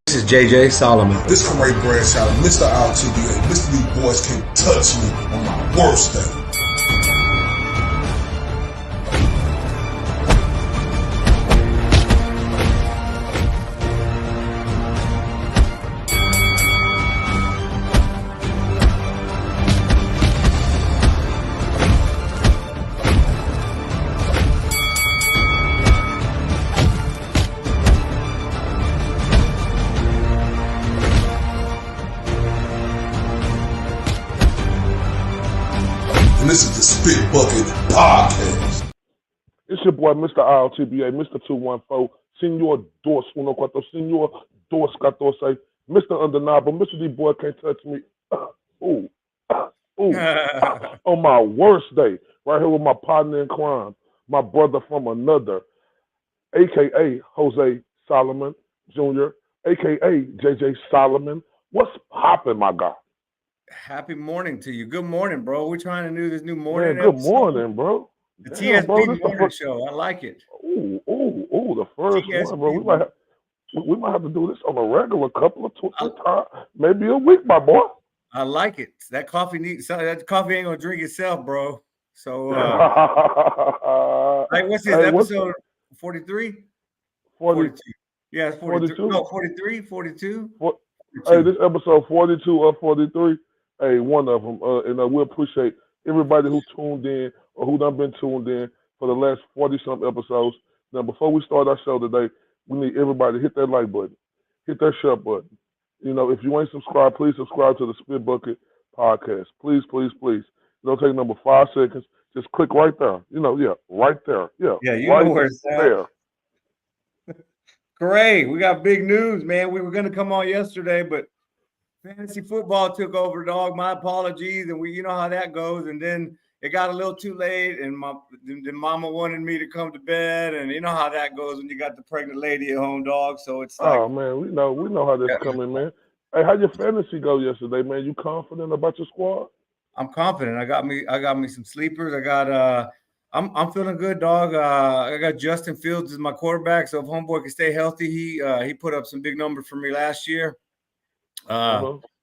This is JJ Solomon. This Corey Bradshaw, Mr. RTBA. Mr. These boys can't touch me on my worst day. And this is the Spit Bucket Podcast. It's your boy, Mr. RTBA, Mr. 214, Senor Dos 14, Senor Dos 14, Mr. Undeniable, Mr. D Boy can't touch me. On my worst day, right here with my partner in crime, my brother from another, a.k.a. Jose Solomon Jr., a.k.a. JJ Solomon. What's poppin', my guy? Happy morning to you. Good morning, bro. We're trying to do this new morning. Man, good morning, bro. The Damn, TSB bro, morning show. I like it. The first TSB. one, bro. We might have to do this on a regular couple of times, maybe a week, my boy. I like it. That coffee ain't gonna drink itself, bro. So what's this episode? 43? 42. Yeah, it's 42. No, 43, 42. Hey, this episode 42 or 43. Hey, one of them. And we appreciate everybody who tuned in or who done been tuned in for the last 40-some episodes. Now, before we start our show today, we need everybody to hit that like button. Hit that share button. You know, if you ain't subscribed, please subscribe to the Spit Bucket Podcast. Please, please, please. It'll take number 5 seconds. Just click right there. You know, right there. Yeah, you right know where it's at. there. Great. We got big news, man. We were going to come on yesterday, but fantasy football took over, dog. My apologies. And you know how that goes. And then it got a little too late, and then mama wanted me to come to bed. And you know how that goes when you got the pregnant lady at home, dog. So it's like, oh, man, we know how that's coming, man. Hey, how'd your fantasy go yesterday, man? You confident about your squad? I'm confident. I got me some sleepers. I'm feeling good, dog. I got Justin Fields as my quarterback, so if homeboy can stay healthy, he put up some big numbers for me last year.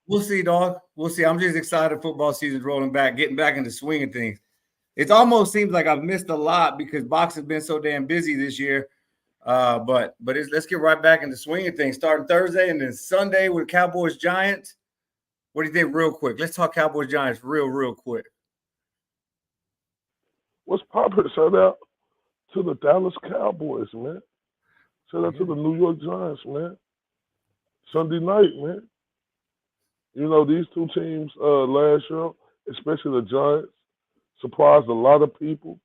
We'll see, dog. We'll see. I'm just excited football season's rolling back, getting back into swinging things. It almost seems like I've missed a lot because boxing's been so damn busy this year. But let's get right back into swinging things. Starting Thursday and then Sunday with Cowboys Giants. What do you think, real quick? Let's talk Cowboys Giants real quick. What's poppin'? Shout out to the Dallas Cowboys, man. Shout out to the New York Giants, man. Sunday night, man. You know, these two teams last year, especially the Giants, surprised a lot of people.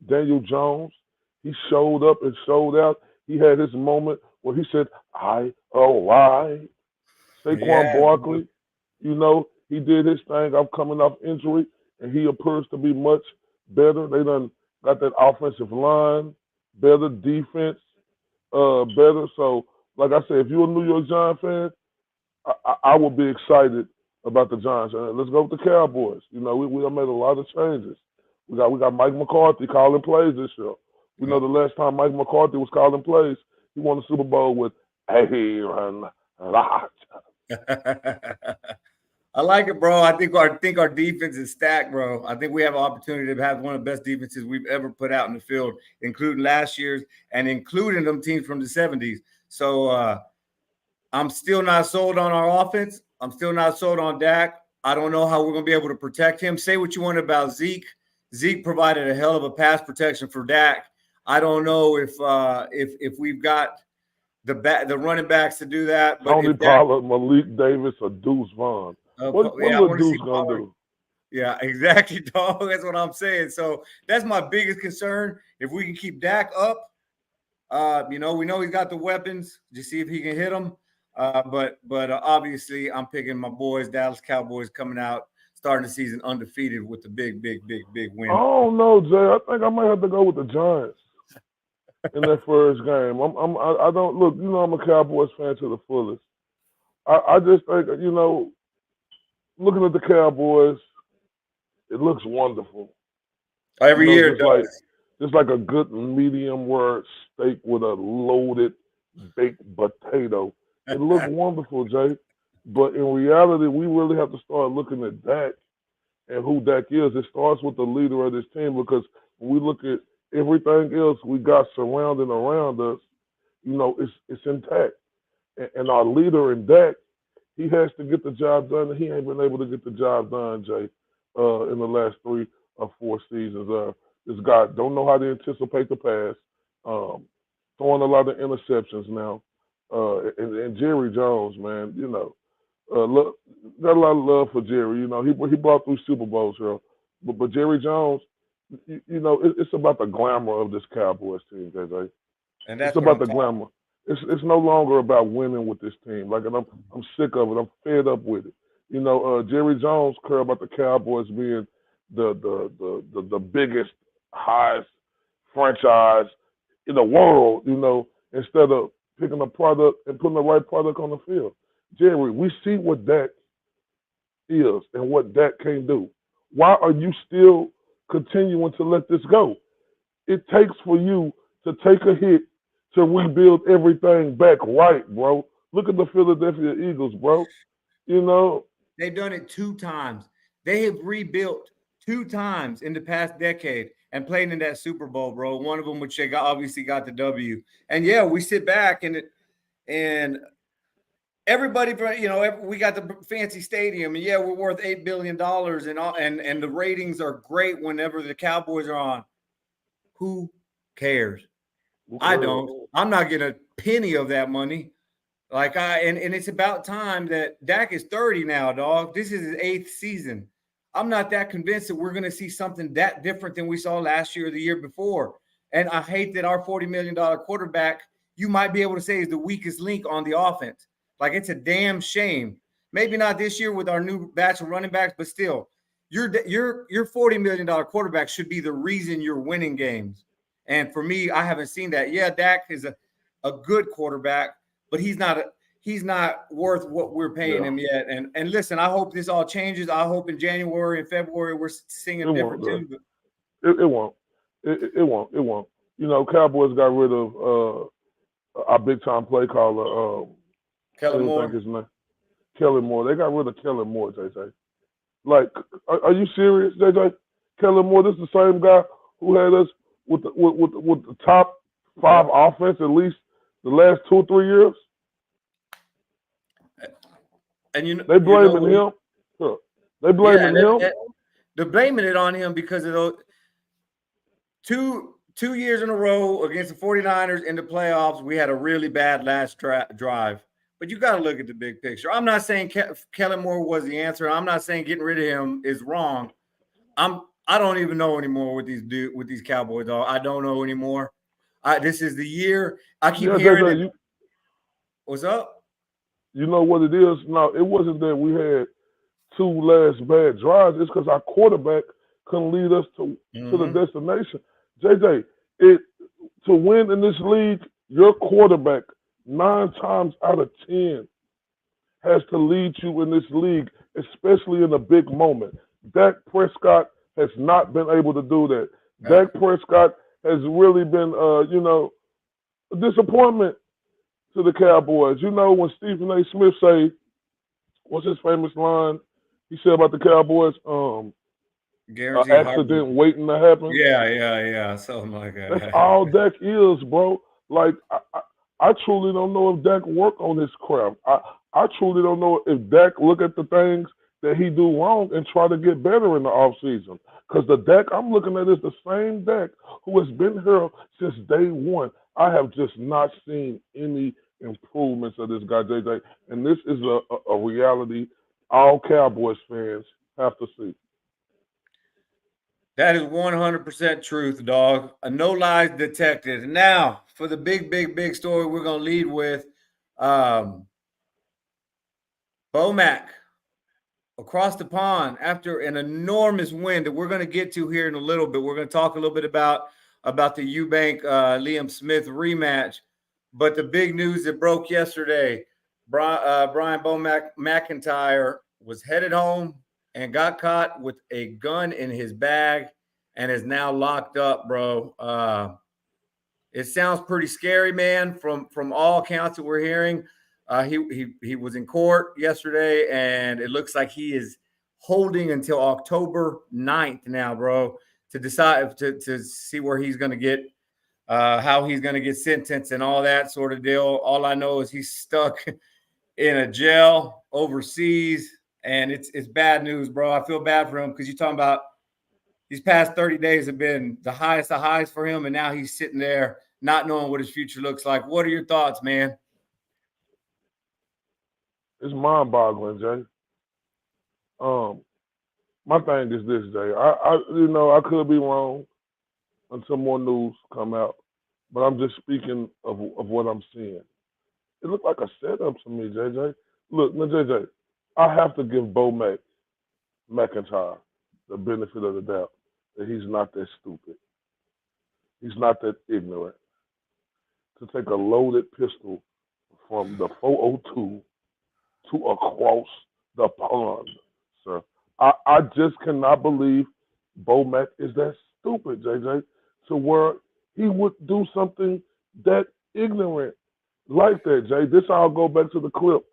Daniel Jones, he showed up and showed out. He had his moment where he said, all right. Saquon Barkley, you know, he did his thing. I'm coming off injury, and he appears to be much better. They done got that offensive line, better defense, better. So, like I said, if you're a New York Giants fan, I would be excited about the Giants. Let's go with the Cowboys. You know, we have made a lot of changes. We got Mike McCarthy calling plays this year. We know the last time Mike McCarthy was calling plays, he won the Super Bowl with Aaron Rodgers. I like it, bro. I think our defense is stacked, bro. I think we have an opportunity to have one of the best defenses we've ever put out in the field, including last year's and including them teams from the 70s. So I'm still not sold on our offense. I'm still not sold on Dak. I don't know how we're going to be able to protect him. Say what you want about Zeke. Zeke provided a hell of a pass protection for Dak. I don't know if we've got the running backs to do that. But Tony Pollard, Malik Davis, or Deuce Vaughn. What Deuce going to do? Yeah, exactly, dog. That's what I'm saying. So that's my biggest concern. If we can keep Dak up, we know he's got the weapons. Just see if he can hit them. But obviously, I'm picking my boys, Dallas Cowboys, coming out, starting the season undefeated with the big win. Oh no, Jay. I think I might have to go with the Giants in that first game. I don't look. You know, I'm a Cowboys fan to the fullest. I just think, you know, looking at the Cowboys, it looks wonderful. Every year, it does. Just like a good medium rare steak with a loaded baked potato. It looked wonderful, Jay. But in reality, we really have to start looking at Dak and who Dak is. It starts with the leader of this team because when we look at everything else we got surrounding around us, it's intact. And our leader in Dak, he has to get the job done, and he ain't been able to get the job done, Jay, in the last 3 or 4 seasons. This guy don't know how to anticipate the pass, throwing a lot of interceptions now. And Jerry Jones, man, look, got a lot of love for Jerry. He brought 3 Super Bowls here, but Jerry Jones, it's about the glamour of this Cowboys team, JJ. And It's that's what about I'm the talking. glamour. It's no longer about winning with this team. Like, and I'm sick of it. I'm fed up with it. Jerry Jones care about the Cowboys being the biggest, highest franchise in the world. Instead of picking a product and putting the right product on the field. Jerry, we see what Dak is and what Dak can do. Why are you still continuing to let this go? It takes for you to take a hit to rebuild everything back right, bro. Look at the Philadelphia Eagles, bro. They've done it 2 times. They have rebuilt 2 times in the past decade and played in that Super Bowl, bro. One of them, which they obviously got the W. And yeah, we sit back and everybody, we got the fancy stadium, and yeah, we're worth $8 billion, and the ratings are great whenever the Cowboys are on. Who cares? I don't. I'm not getting a penny of that money. And it's about time that Dak is 30 now, dog. This is his 8th season. I'm not that convinced that we're going to see something that different than we saw last year or the year before. And I hate that our $40 million quarterback, you might be able to say, is the weakest link on the offense. Like, it's a damn shame. Maybe not this year with our new batch of running backs, but still, your $40 million quarterback should be the reason you're winning games. And for me, I haven't seen that. Yeah, Dak is a good quarterback, but he's not worth what we're paying him yet. And listen, I hope this all changes. I hope in January and February we're singing different too. It won't. It won't. It won't. Cowboys got rid of our big time play caller. Kellen I think Moore. his name. Kellen Moore. They got rid of Kellen Moore, JJ. Like, are you serious, JJ? Kellen Moore, this is the same guy who had us with the top 5 offense at least the last 2 or 3 years. And they blaming him. They blaming him. They're blaming it on him because of those 2 years in a row against the 49ers in the playoffs. We had a really bad last drive. But you got to look at the big picture. I'm not saying Kellen Moore was the answer. I'm not saying getting rid of him is wrong. I don't even know anymore with these Cowboys. I don't know anymore. This is the year. I keep hearing. What's up? You know what it is? No, it wasn't that we had 2 last bad drives. It's because our quarterback couldn't lead us to the destination. JJ, to win in this league, your quarterback 9 times out of 10 has to lead you in this league, especially in a big moment. Dak Prescott has not been able to do that. Yeah. Dak Prescott has really been, a disappointment to the Cowboys. When Stephen A. Smith say, what's his famous line? He said about the Cowboys, accident waiting to happen. Yeah, something like that. That's all Dak is, bro. Like, I truly don't know if Dak work on his craft. I truly don't know if Dak look at the things that he do wrong and try to get better in the offseason. Because the Dak I'm looking at is the same Dak who has been here since day one. I have just not seen any improvements of this guy, JJ. And this is a reality all Cowboys fans have to see. That is 100% truth, dog. No lies detected. Now, for the big story we're going to lead with, Bomac across the pond after an enormous win that we're going to get to here in a little bit. We're going to talk a little bit about the Eubank Liam Smith rematch. But the big news that broke yesterday, Brian Bomac McIntyre was headed home and got caught with a gun in his bag and is now locked up, bro. It sounds pretty scary, man, from all accounts that we're hearing. He was in court yesterday, and it looks like he is holding until October 9th now, bro, to decide to see where he's going to get, how he's going to get sentenced and all that sort of deal. All I know is he's stuck in a jail overseas, and it's bad news, bro. I feel bad for him because you're talking about these past 30 days have been the highest of highs for him, and now he's sitting there not knowing what his future looks like. What are your thoughts, man? It's mind-boggling, Jay. My thing is this, Jay. I could be wrong until more news come out, but I'm just speaking of what I'm seeing. It looked like a setup to me, JJ. Look, now, JJ, I have to give Bomac McIntyre the benefit of the doubt that he's not that stupid. He's not that ignorant to take a loaded pistol from the 402 to across the pond, sir. I just cannot believe Bomac is that stupid, JJ, to where he would do something that ignorant like that, Jay. This I'll go back to the clip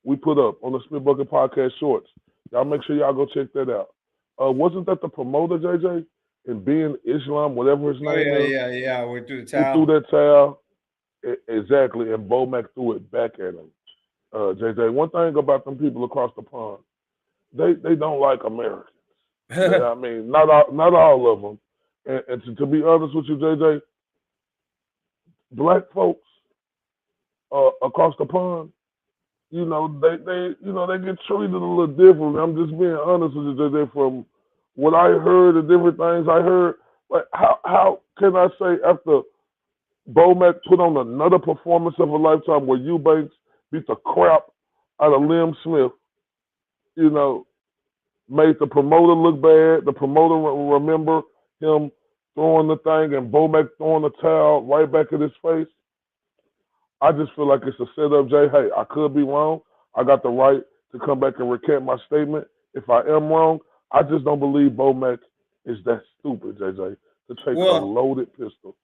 we put up on the Spit Bucket Podcast Shorts. Y'all make sure y'all go check that out. Wasn't that the promoter, JJ, in being Islam, whatever his name is? Yeah. We threw the He towel. threw that towel. Exactly, and Bomac threw it back at him. JJ, one thing about them people across the pond, they don't like Americans. I mean, not all of them. And to be honest with you, JJ, black folks across the pond, they get treated a little different. I'm just being honest with you, JJ, from what I heard, the different things I heard. Like, how can I say after Bomac put on another performance of a lifetime where Eubank beat the crap out of Liam Smith, made the promoter look bad. The promoter remember him throwing the thing and Bomac throwing the towel right back in his face. I just feel like it's a setup, Jay. Hey, I could be wrong. I got the right to come back and recant my statement. If I am wrong, I just don't believe Bomac is that stupid, JJ, to take a loaded pistol.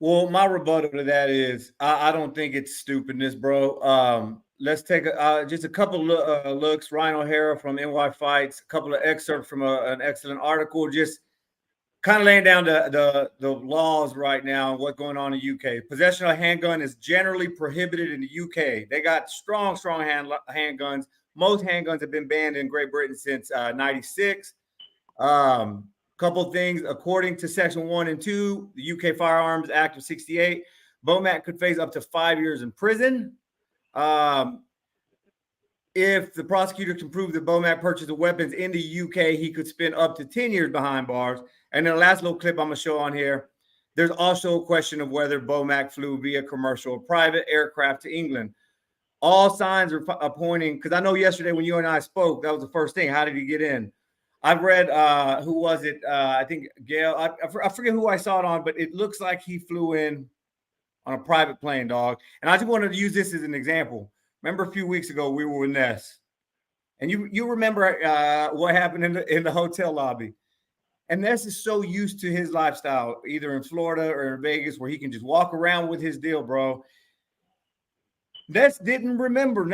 Well, my rebuttal to that is I don't think it's stupidness, bro. Let's take just a couple looks. Ryan O'Hara from NY Fights, a couple of excerpts from an excellent article, just kind of laying down the laws right now and what's going on in the UK. Possession of a handgun is generally prohibited in the UK. They got strong handguns. Most handguns have been banned in Great Britain since 96. Couple things. According to Section 1 and 2, the UK Firearms Act of 68, Bomac could face up to 5 years in prison. If the prosecutor can prove that Bomac purchased the weapons in the UK, he could spend up to 10 years behind bars. And then the last little clip I'm going to show on here, there's also a question of whether Bomac flew via commercial or private aircraft to England. All signs are pointing, because I know yesterday when you and I spoke, that was the first thing. How did he get in? I've read, who was it? I think Gail. I forget who I saw it on, but it looks like he flew in on a private plane, dog. And I just wanted to use this as an example. Remember a few weeks ago we were with Ness, and you remember what happened in the hotel lobby. And Ness is so used to his lifestyle, either in Florida or in Vegas, where he can just walk around with his deal, bro. Ness didn't remember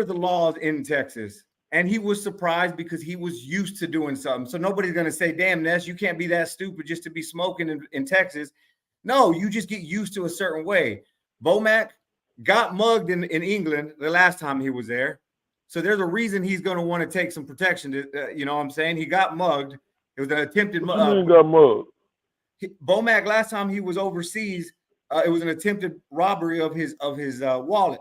the laws in Texas. And he was surprised because he was used to doing something. So nobody's going to say, damn, Ness, you can't be that stupid just to be smoking in Texas. No, you just get used to a certain way. Bomac got mugged in England the last time he was there. So there's a reason he's going to want to take some protection. You know what I'm saying? He got mugged. It was an attempted mug. What you mean got mugged? Bomac, last time he was overseas, it was an attempted robbery of his wallet.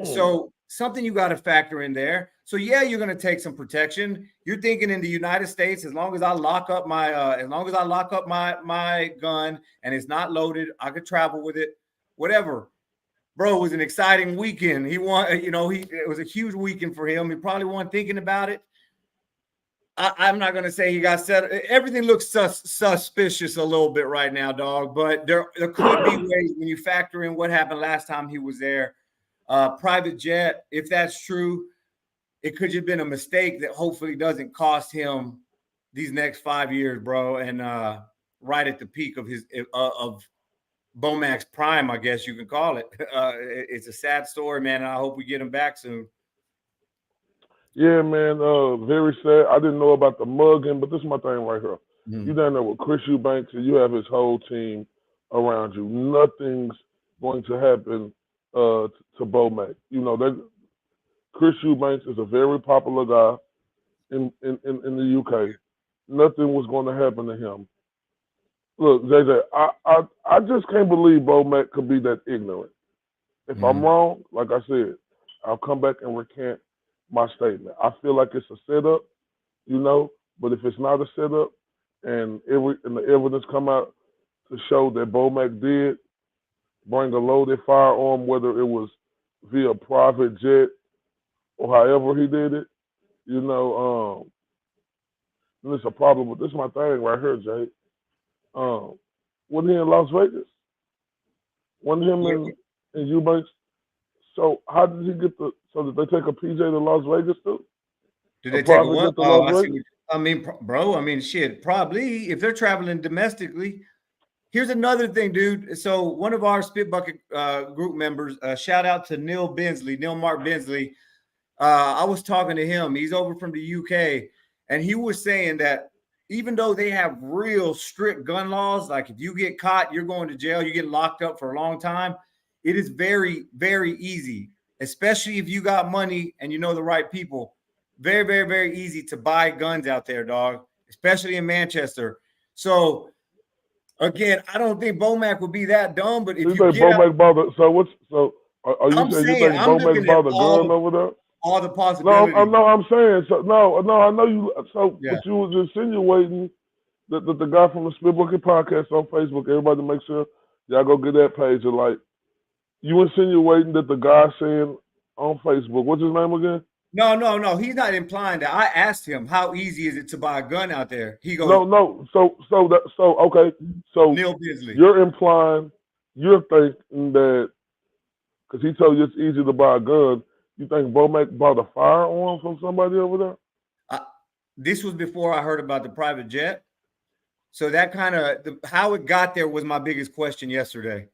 So something you got to factor in there. So yeah, you're going to take some protection. You're thinking in the United States, as long as I lock up my gun and it's not loaded, I could travel with it, whatever. Bro, it was an exciting weekend. He won, it was a huge weekend for him. He probably wasn't thinking about it. I'm not going to say he got set. Everything looks suspicious a little bit right now, dog. But there could be ways when you factor in what happened last time he was there. Private jet, if that's true, it could have been a mistake that hopefully doesn't cost him these next 5 years, bro. And right at the peak of Bomac's prime, I guess you can call it. It's a sad story, man. And I hope we get him back soon. Yeah, man. Very sad. I didn't know about the mugging, but this is my thing right here. You down there with Chris Eubanks, and you have his whole team around you. Nothing's going to happen to Bomac. You know that Chris Eubanks is a very popular guy in the UK. Nothing was going to happen to him. Look, JJ, I just can't believe Bomac could be that ignorant. If I'm wrong, like I said, I'll come back and recant my statement. I feel like it's a setup, you know, but if it's not a setup and the evidence come out to show that Bomac did bring a loaded firearm, whether it was via private jet or however he did it, you know, then it's a problem. But this is my thing right here, Jay. Wasn't he in Las Vegas? Wasn't him in Eubanks? So how did he get so did they take a PJ to Las Vegas too? Did they take a what? Oh, I see. I mean, bro, I mean, shit, probably if they're traveling domestically. Here's another thing, dude. So one of our Spit Bucket group members, shout out to Neil Mark Bensley. I was talking to him. He's over from the UK, and he was saying that even though they have real strict gun laws, like if you get caught, you're going to jail, you get locked up for a long time. It is very, very easy, especially if you got money and you know the right people. Very, very, very easy to buy guns out there, dog, especially in Manchester. So, again, I don't think Bomac would be that dumb, but if you think get Bomac bought are you saying you think Bomac bought a gun over there? All the possibilities. No, I'm saying I know you. So, yeah. But you was insinuating that the guy from the Spit Bucket podcast on Facebook. Everybody, make sure y'all go get that page. And like, you insinuating that the guy saying on Facebook, what's his name again? No. He's not implying that. I asked him, how easy is it to buy a gun out there? He goes, No. Okay. So Neil Bensley. You're thinking that because he told you it's easy to buy a gun. You think Bomac bought a firearm from somebody over there? This was before I heard about the private jet. So that kind of how it got there was my biggest question yesterday.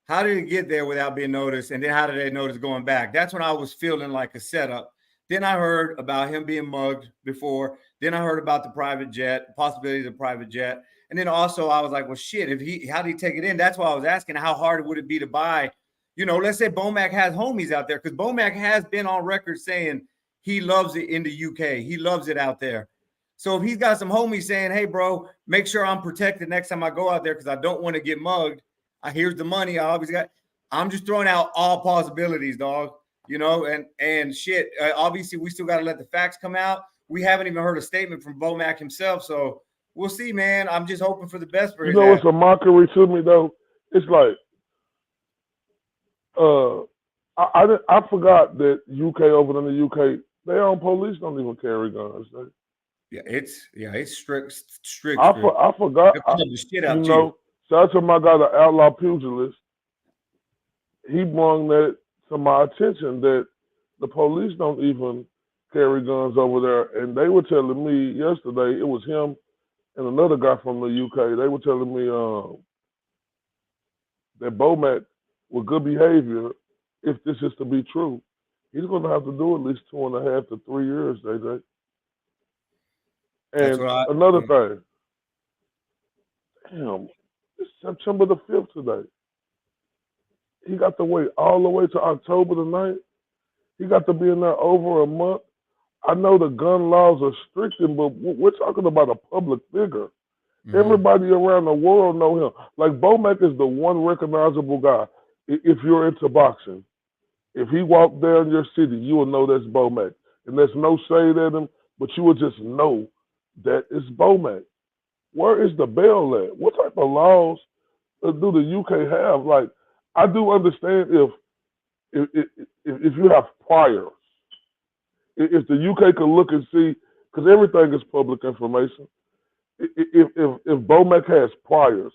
How did it get there without being noticed? And then how did they notice going back? That's when I was feeling like a setup. Then I heard about him being mugged before. Then I heard about the private jet, possibilities of private jet. And then also I was like, well, shit, how did he take it in? That's why I was asking how hard would it be to buy. You know, let's say Bomac has homies out there, because Bomac has been on record saying he loves it in the UK. He loves it out there. So if he's got some homies saying, hey, bro, make sure I'm protected next time I go out there because I don't want to get mugged. Here's the money I always got. I'm just throwing out all possibilities, dog. You know, and shit. Obviously, we still got to let the facts come out. We haven't even heard a statement from Bomac himself. So we'll see, man. I'm just hoping for the best for his it's a mockery to me, though. It's like, I forgot that UK over in the UK, their own police don't even carry guns. Yeah, it's strict. I forgot. The shit out shout out to my guy, the outlaw pugilist. He brought that to my attention that the police don't even carry guns over there. And they were telling me yesterday, it was him and another guy from the UK. They were telling me that Bomac, with good behavior, if this is to be true, he's going to have to do at least 2.5 to 3 years, JJ. And another thing, damn, it's September the 5th today. He got to wait all the way to October the 9th. He got to be in there over a month. I know the gun laws are strict, but we're talking about a public figure. Mm-hmm. Everybody around the world know him. Like, Bomac is the one recognizable guy. If you're into boxing, if he walked down your city, you will know that's Bomac. And there's no shade at him, but you will just know that it's Bomac. Where is the bail at? What type of laws do the UK have? Like, I do understand if you have priors, if the UK can look and see, because everything is public information. If Bomac has priors,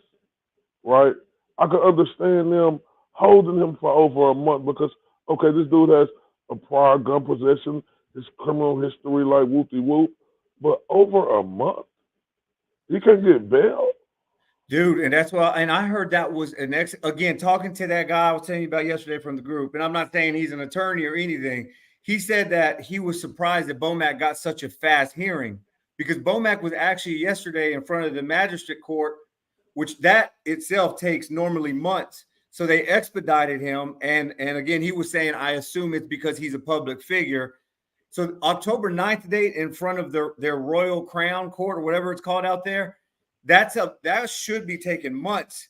right, I can understand them holding him for over a month because, okay, this dude has a prior gun possession, his criminal history, like whoopty whoop, but over a month, he can't get bail. Dude, and that's why, and I heard that was again, talking to that guy I was telling you about yesterday from the group, and I'm not saying he's an attorney or anything. He said that he was surprised that Bomac got such a fast hearing because Bomac was actually yesterday in front of the magistrate court, which that itself takes normally months. So they expedited him. And again, he was saying, I assume it's because he's a public figure. So October 9th date in front of their Royal Crown Court or whatever it's called out there, that should be taking months.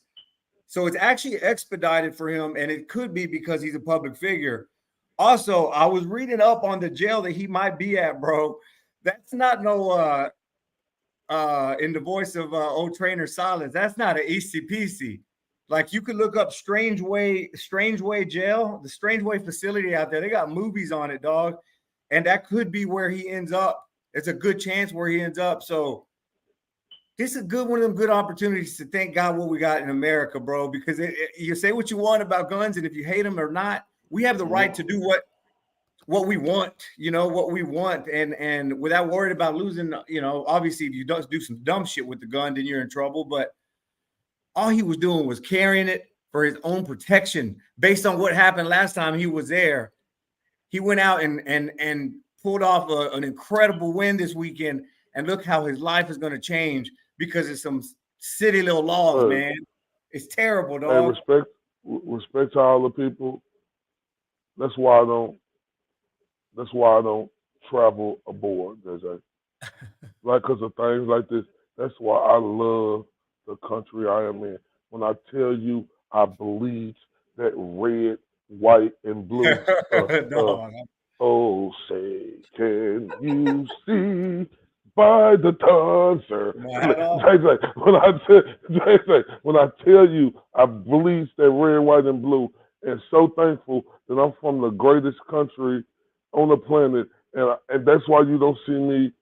So it's actually expedited for him, and it could be because he's a public figure. Also, I was reading up on the jail that he might be at, bro. That's not no in the voice of old trainer Silence, that's not an easy peasy. Like you could look up Strangeway jail, the Strangeway facility out there. They got movies on it, dog. And that could be where he ends up. It's a good chance where he ends up. So this is one of them good opportunities to thank God what we got in America, bro, because you say what you want about guns, and if you hate them or not, we have the right to do what we want, what we want, and without worried about losing, obviously if you don't do some dumb shit with the gun, then you're in trouble. But all he was doing was carrying it for his own protection based on what happened last time he was there. He went out and pulled off an incredible win this weekend, and look how his life is going to change because of some city little laws, man. It's terrible, dog. Hey, respect to all the people. That's why I don't travel abroad, JJ. Like, because of things like this. That's why I love the country I am in. When I tell you I bleed that red, white, and blue. Oh, say, can you see by the dawn's when I tell you I bleed that red, white, and blue, and so thankful that I'm from the greatest country on the planet, and that's why you don't see me,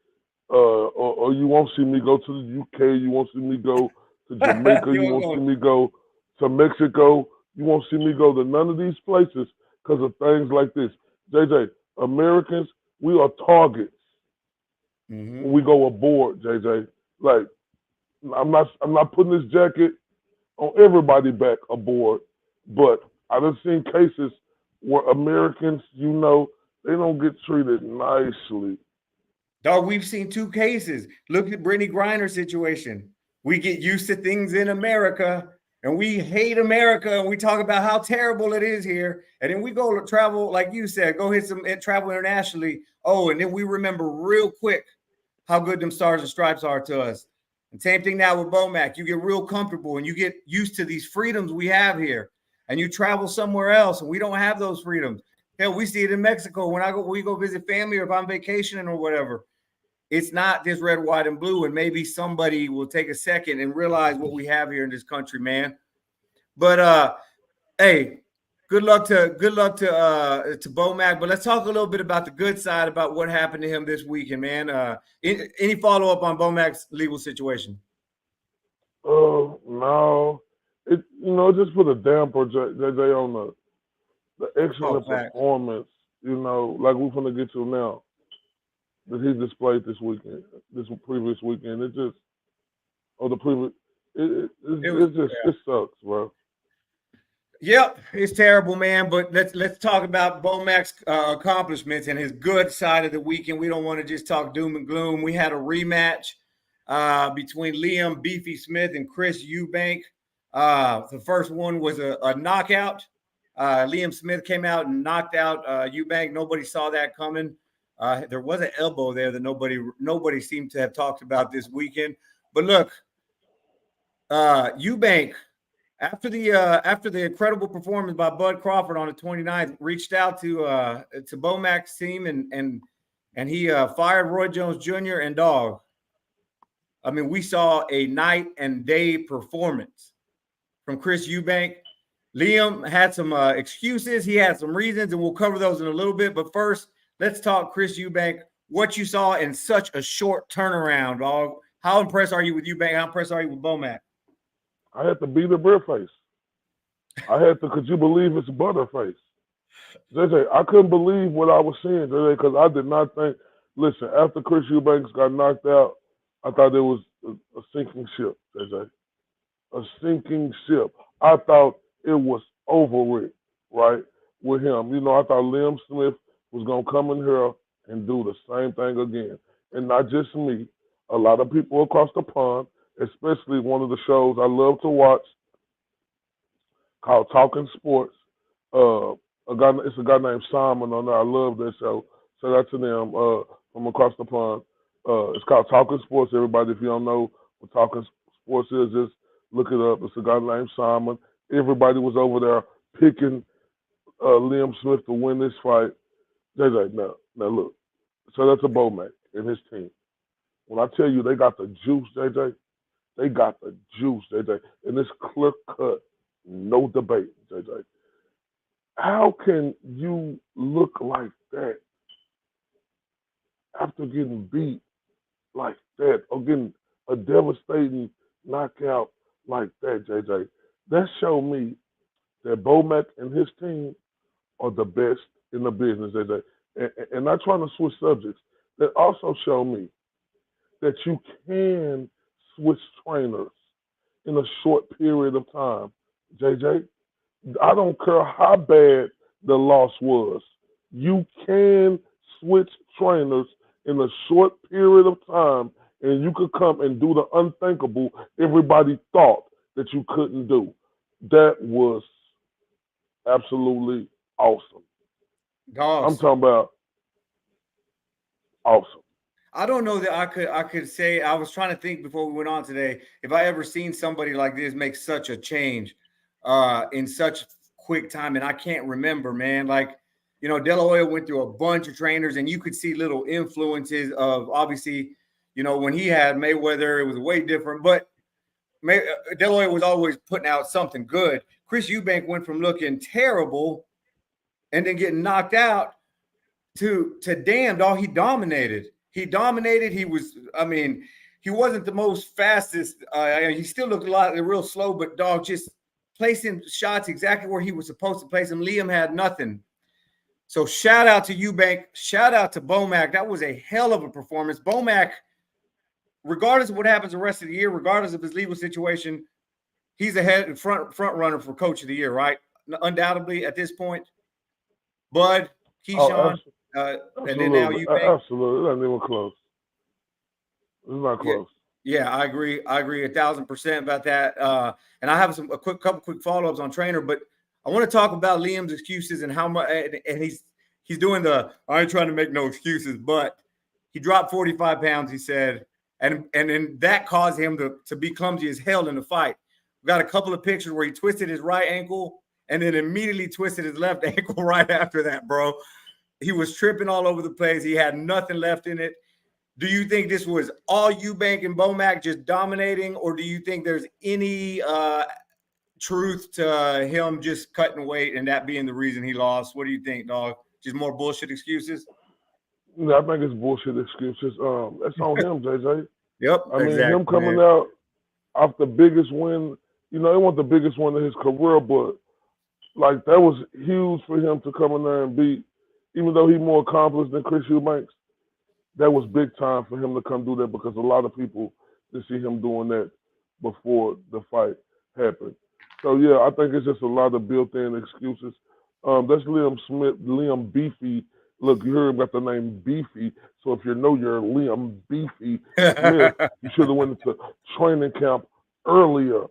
or you won't see me go to the UK, you won't see me go to Jamaica, you won't see me go to Mexico, you won't see me go to none of these places because of things like this. JJ, Americans, we are targets when we go aboard, JJ. Like, I'm not putting this jacket on everybody back aboard, but I've seen cases where Americans, they don't get treated nicely. Dog, we've seen 2 cases. Look at Brittany Griner's situation. We get used to things in America, and we hate America, and we talk about how terrible it is here. And then we go to travel, like you said, go hit some travel internationally. Oh, and then we remember real quick how good them stars and stripes are to us. And same thing now with Bomac. You get real comfortable, and you get used to these freedoms we have here. And you travel somewhere else, and we don't have those freedoms. Hell, we see it in Mexico when we go visit family or if I'm vacationing or whatever. It's not just red, white, and blue, and maybe somebody will take a second and realize what we have here in this country, man. But hey, good luck to Bomac. But let's talk a little bit about the good side about what happened to him this weekend, man. Any follow up on Bomac's legal situation? No, just put a damper, JJ, on the excellent performance. Like we're gonna get to now, that he displayed this previous weekend. It sucks, bro. Yep, it's terrible, man. But let's talk about Bomac's accomplishments and his good side of the weekend. We don't want to just talk doom and gloom. We had a rematch between Liam Beefy Smith and Chris Eubank. The first one was a knockout. Liam Smith came out and knocked out Eubank. Nobody saw that coming. There was an elbow there that nobody seemed to have talked about this weekend. But look, Eubank, after the incredible performance by Bud Crawford on the 29th, reached out to Bomac's team and he fired Roy Jones Jr. and dog. I mean, we saw a night and day performance from Chris Eubank. Liam had some excuses. He had some reasons, and we'll cover those in a little bit. But first, let's talk Chris Eubank. What you saw in such a short turnaround, dog. How impressed are you with Eubank? How impressed are you with Bomac? I had to beat the bare face. Could you believe it's Butterface? JJ, I couldn't believe what I was seeing today because I did not think, listen, after Chris Eubanks got knocked out, I thought it was a sinking ship, JJ. a sinking ship. I thought it was over with, right, with him. You know, I thought Liam Smith was going to come in here and do the same thing again. And not just me, a lot of people across the pond, especially one of the shows I love to watch called Talking Sports. It's a guy named Simon on there. I love that show. Shout out to them from across the pond. It's called Talking Sports. Everybody, if you don't know what Talking Sports is, just look it up. It's a guy named Simon. Everybody was over there picking Liam Smith to win this fight. JJ, now look. Shout out to Bomac and his team. When I tell you they got the juice, JJ, they got the juice, JJ. And it's clear cut, no debate, JJ. How can you look like that after getting beat like that or getting a devastating knockout like that, JJ? That showed me that Bomac and his team are the best in the business, JJ. And not trying to switch subjects. That also showed me that you can switch trainers in a short period of time, JJ. I don't care how bad the loss was. You can switch trainers in a short period of time, and you could come and do the unthinkable everybody thought that you couldn't do. That was absolutely awesome. Dogs. I'm talking about awesome. I don't know that I could say. I was trying to think before we went on today if I ever seen somebody like this make such a change in such quick time, and I can't remember, man. Like, you know, De La Hoya went through a bunch of trainers, and you could see little influences of, obviously, you know, when he had Mayweather, it was way different, but De La Hoya was always putting out something good. Chris Eubank went from looking terrible and then getting knocked out to damn, dog, he dominated. He dominated. He was, I mean, he wasn't the most fastest. He still looked real slow, but dog, just placing shots exactly where he was supposed to place them. Liam had nothing. So shout out to Eubank. Shout out to Bomac. That was a hell of a performance. Bomac, regardless of what happens the rest of the year, regardless of his legal situation, he's a front runner for Coach of the Year, right? Undoubtedly at this point. Bud, Keyshawn, and then now Eubank. Absolutely. It's not even close. It's not close. Yeah, I agree. I agree 1,000% about that. And I have a couple quick follow-ups on Trainer, but I want to talk about Liam's excuses and how much. And he's doing the I ain't trying to make no excuses, but he dropped 45 pounds. He said, and then that caused him to be clumsy as hell in the fight. We got a couple of pictures where he twisted his right ankle and then immediately twisted his left ankle right after that, bro. He was tripping all over the place. He had nothing left in it. Do you think this was all Eubank and Bomac just dominating, or do you think there's any truth to him just cutting weight and that being the reason he lost? What do you think, dog? Just more bullshit excuses? No, I think it's bullshit excuses. That's on him, JJ. Yep, I mean, him coming out off the biggest win, you know, it wasn't the biggest one of his career, but, like, that was huge for him to come in there and beat, even though he's more accomplished than Chris Eubanks. That was big time for him to come do that because a lot of people didn't see him doing that before the fight happened. So, yeah, I think it's just a lot of built-in excuses. That's Liam Smith, Liam Beefy. Look, you heard him got the name Beefy. So if you know you're Liam Beefy Smith, you should have went into training camp earlier,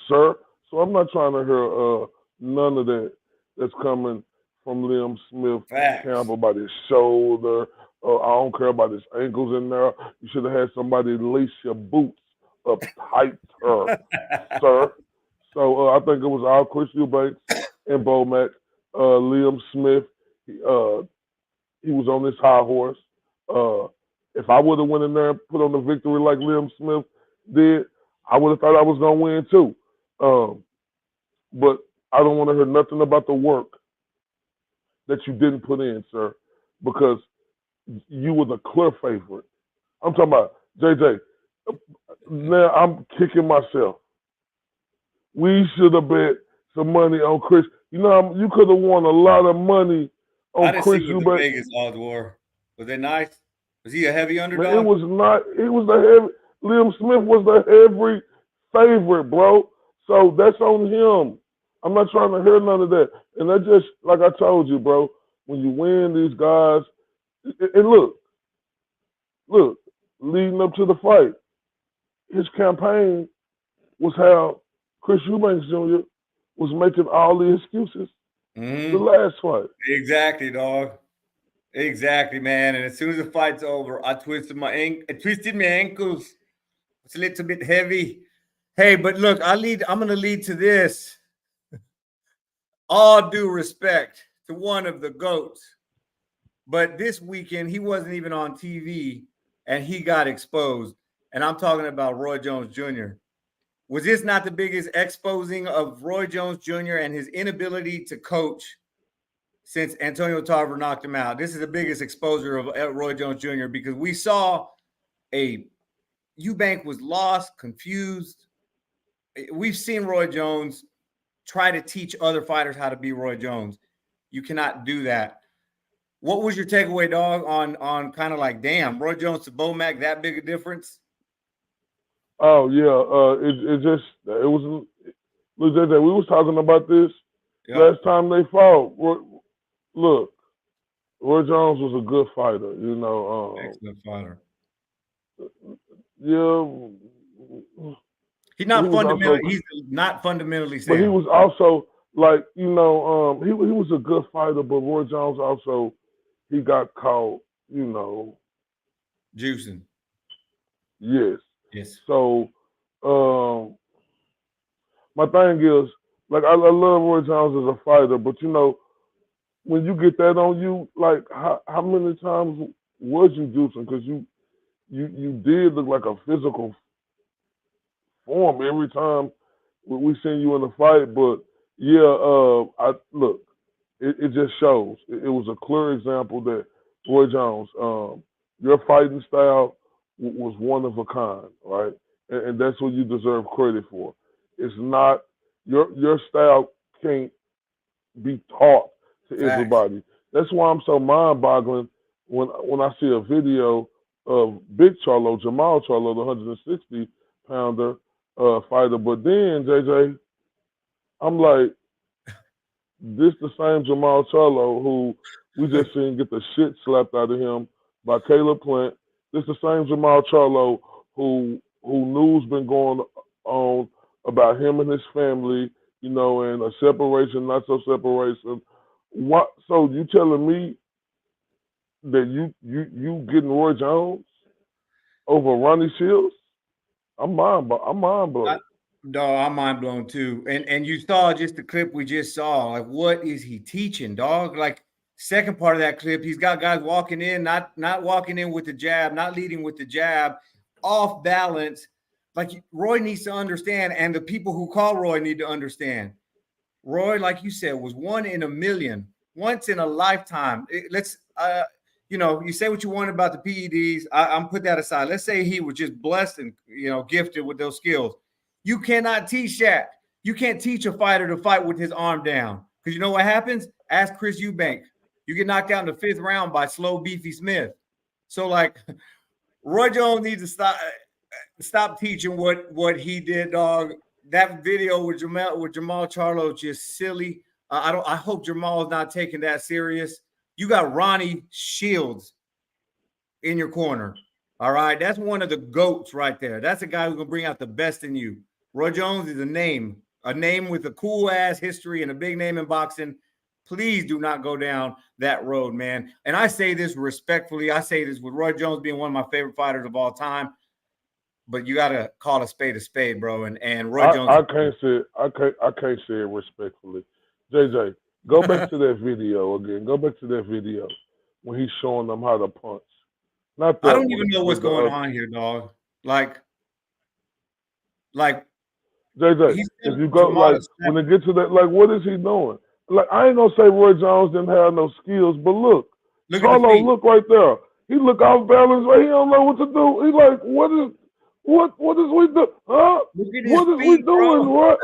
sir. So I'm not trying to hear none of that that's coming from Liam Smith camp about his shoulder. I don't care about his ankles in there. You should have had somebody lace your boots up tighter, sir. So I think it was all Chris Eubanks and Bomac. Liam Smith, he was on this high horse. If I would have went in there and put on the victory like Liam Smith did, I would have thought I was going to win too. But I don't want to hear nothing about the work that you didn't put in, sir, because you were the clear favorite. I'm talking about, JJ, now I'm kicking myself. We should have bet some money on Chris. You know, you could have won a lot of money on Chris Eubank. The Vegas odds were. Was they nice? Was he a heavy underdog? Man, it was not. He was the heavy. Liam Smith was the heavy favorite, bro. So that's on him. I'm not trying to hear none of that. And that just, like I told you, bro, when you win these guys, and look, leading up to the fight, his campaign was how Chris Eubank Jr. was making all the excuses the last fight. Exactly, dog. Exactly, man. And as soon as the fight's over, I twisted my ankles. It's a little bit heavy. Hey, but look, I'm going to lead to this. All due respect to one of the GOATs. But this weekend, he wasn't even on TV, and he got exposed. And I'm talking about Roy Jones Jr. Was this not the biggest exposing of Roy Jones Jr. and his inability to coach since Antonio Tarver knocked him out? This is the biggest exposure of Roy Jones Jr. because we saw Eubank was lost, confused. We've seen Roy Jones try to teach other fighters how to be Roy Jones. You cannot do that. What was your takeaway, dog, on kind of like, damn, Roy Jones to Bomac, that big a difference? Oh yeah, it was. Look, JJ, we was talking about this last time they fought. Look, Roy Jones was a good fighter, you know. Excellent fighter. Yeah. He's not fundamentally sound. But he was also like, you know, he was a good fighter, but Roy Jones also, he got caught, you know, juicing. Yes. Yes. So, my thing is, like, I love Roy Jones as a fighter, but you know, when you get that on you, like, how many times was you juicing? Because you did look like a physical form every time we seen you in the fight. But yeah, it just shows. It was a clear example that Roy Jones, your fighting style was one of a kind, right? And that's what you deserve credit for. It's not your style can't be taught to everybody. That's why I'm so mind-boggling when I see a video of Big Charlo, Jamal Charlo, the 160-pounder fighter. But then, JJ, I'm like, this the same Jamal Charlo who we just seen get the shit slapped out of him by Caleb Plant. This the same Jamal Charlo who news been going on about him and his family, you know, and a separation, not so separation. What? So you telling me that you getting Roy Jones over Ronnie Shields? I'm mind blown. Dog, I'm mind blown too. And you saw just the clip we just saw. Like, what is he teaching, dog? Like, second part of that clip, he's got guys walking in, not walking in with the jab, not leading with the jab, off balance. Like, Roy needs to understand, and the people who call Roy need to understand. Roy, like you said, was one in a million, once in a lifetime. You know, you say what you want about the PEDs. I'm put that aside. Let's say he was just blessed and, you know, gifted with those skills. You cannot teach that. You can't teach a fighter to fight with his arm down. Because you know what happens? Ask Chris Eubank. You get knocked out in the 5th round by slow Beefy Smith. So, like, Roy Jones needs to stop teaching what he did, dog. That video with Jamal Charlo just silly. I hope Jamal is not taking that serious. You got Ronnie Shields in your corner. All right. That's one of the GOATs right there. That's a guy who's going to bring out the best in you. Roy Jones is a name with a cool ass history and a big name in boxing. Please do not go down that road, man. And I say this respectfully. I say this with Roy Jones being one of my favorite fighters of all time. But you got to call a spade, bro. And Roy Jones. I can't say it respectfully. JJ, go back to that video again. Go back to that video when he's showing them how to punch. Not that I don't even know what's going on here, dog. Like JJ, if you go like when they get to that, like, what is he doing? Like, I ain't gonna say Roy Jones didn't have no skills, but look Charlo, look right there. He look off balance, right? He don't know what to do. He like, what is we doing? Huh? What is we doing? What?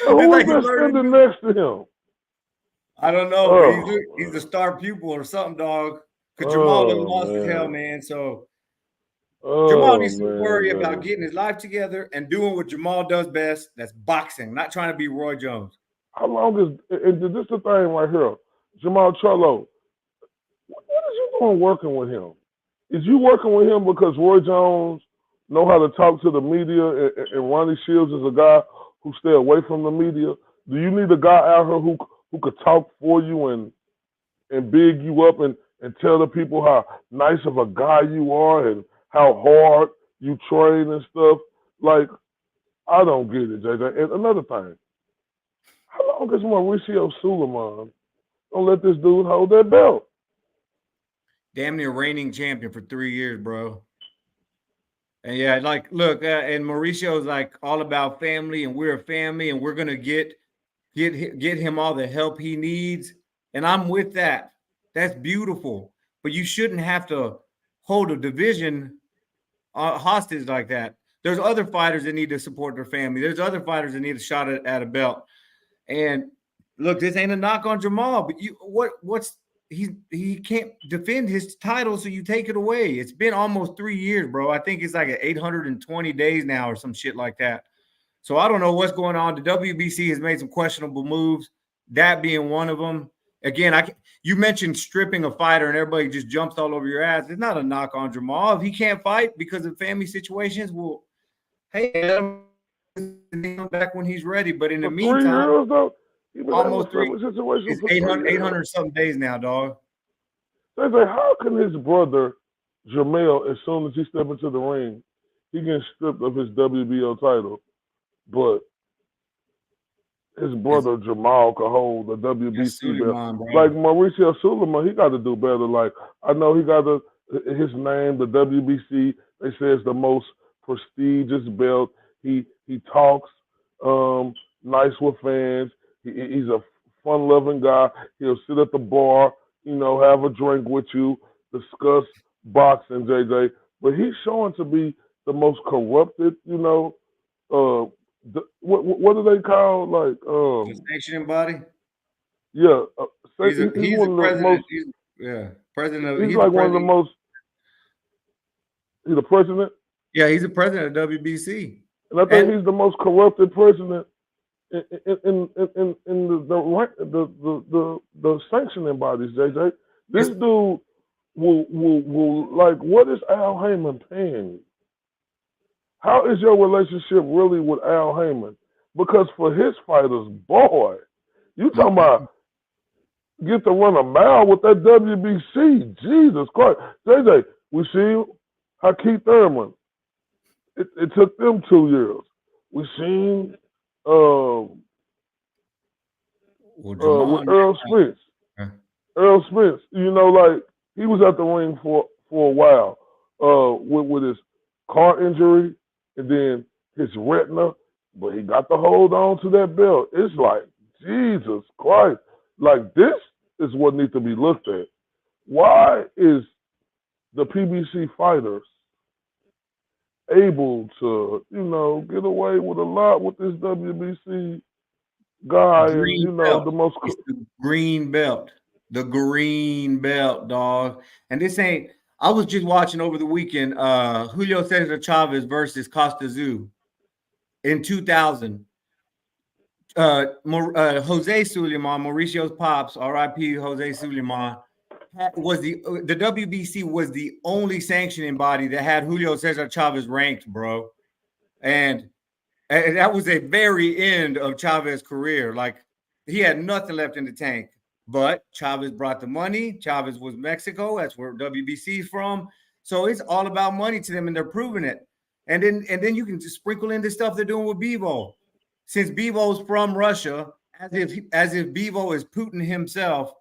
Who is that standing next to him? I don't know. He's the star pupil or something, dog. Because Jamal lost his hell, man. So Jamal Oh needs to worry about man. getting his life together and doing what Jamal does best. That's boxing, not trying to be Roy Jones. How long and this the thing right here, Jamal Charlo? What is you doing working with him? Is you working with him because Roy Jones know how to talk to the media and Ronnie Shields is a guy who stay away from the media? Do you need a guy out here who could talk for you and big you up and tell the people how nice of a guy you are and how hard you train and stuff? Like, I don't get it, JJ. And another thing, how long is Mauricio Suleiman gonna let this dude hold that belt? Damn near reigning champion for 3 years, bro. And yeah, like, look, and Mauricio's like all about family, and we're a family, and we're gonna get him all the help he needs. And I'm with that. That's beautiful. But you shouldn't have to hold a division hostage like that. There's other fighters that need to support their family. There's other fighters that need a shot at a belt. And look, this ain't a knock on Jamal, but what's he can't defend his title, so you take it away. It's been almost 3 years, bro. I think it's like 820 days now or some shit like that. So I don't know what's going on. The WBC has made some questionable moves, that being one of them. Again, you mentioned stripping a fighter and everybody just jumps all over your ass. It's not a knock on Jamal. If he can't fight because of family situations, well, hey, come back when he's ready. But in the For 3 meantime, years though, he been having a almost family situation it's for 800, 3 years. 800 something days now, dog. They say, how can his brother Jamel, as soon as he step into the ring, he gets stripped of his WBO title, but his brother Jamal could hold the That's WBC belt. Suleiman, bro. Like Mauricio Suleiman, he got to do better. Like I know he got his name, the WBC. They say it's the most prestigious belt. He talks nice with fans. He's a fun-loving guy. He'll sit at the bar, have a drink with you, discuss boxing, JJ. But he's showing to be the most corrupted, what do they call The sanctioning body. yeah, He's one the of the president. most. He's like one of the most. He's the president. Yeah, he's the president of WBC, and I think he's the most corrupted president in the sanctioning bodies. JJ, this dude will like. What is Al Heyman paying you? How is your relationship really with Al Heyman? Because for his fighters, boy, you talking about get to run a mile with that WBC. Jesus Christ. JJ, we see how Keith Thurman, it took them 2 years. We seen with Earl Spence. Earl Spence, like he was at the ring for a while with his car injury and then his retina, but he got to hold on to that belt. It's like, Jesus Christ. Like, this is what needs to be looked at. Why is the PBC fighters able to, get away with a lot with this WBC guy green and, the most... It's the green belt. The green belt, dog. And this ain't... I was just watching over the weekend Julio Cesar Chavez versus Costa Zoo in 2000. Jose Suleiman, Mauricio's pops, R.I.P. Jose Suleiman, was the WBC was the only sanctioning body that had Julio Cesar Chavez ranked, bro. And that was the very end of Chavez's career. Like, he had nothing left in the tank. But Chavez brought the money. Chavez was Mexico. That's where WBC is from. So it's all about money to them, and they're proving it. And then you can just sprinkle in the stuff they're doing with Bivol. Since Bivol's from Russia, as if Bivol is Putin himself,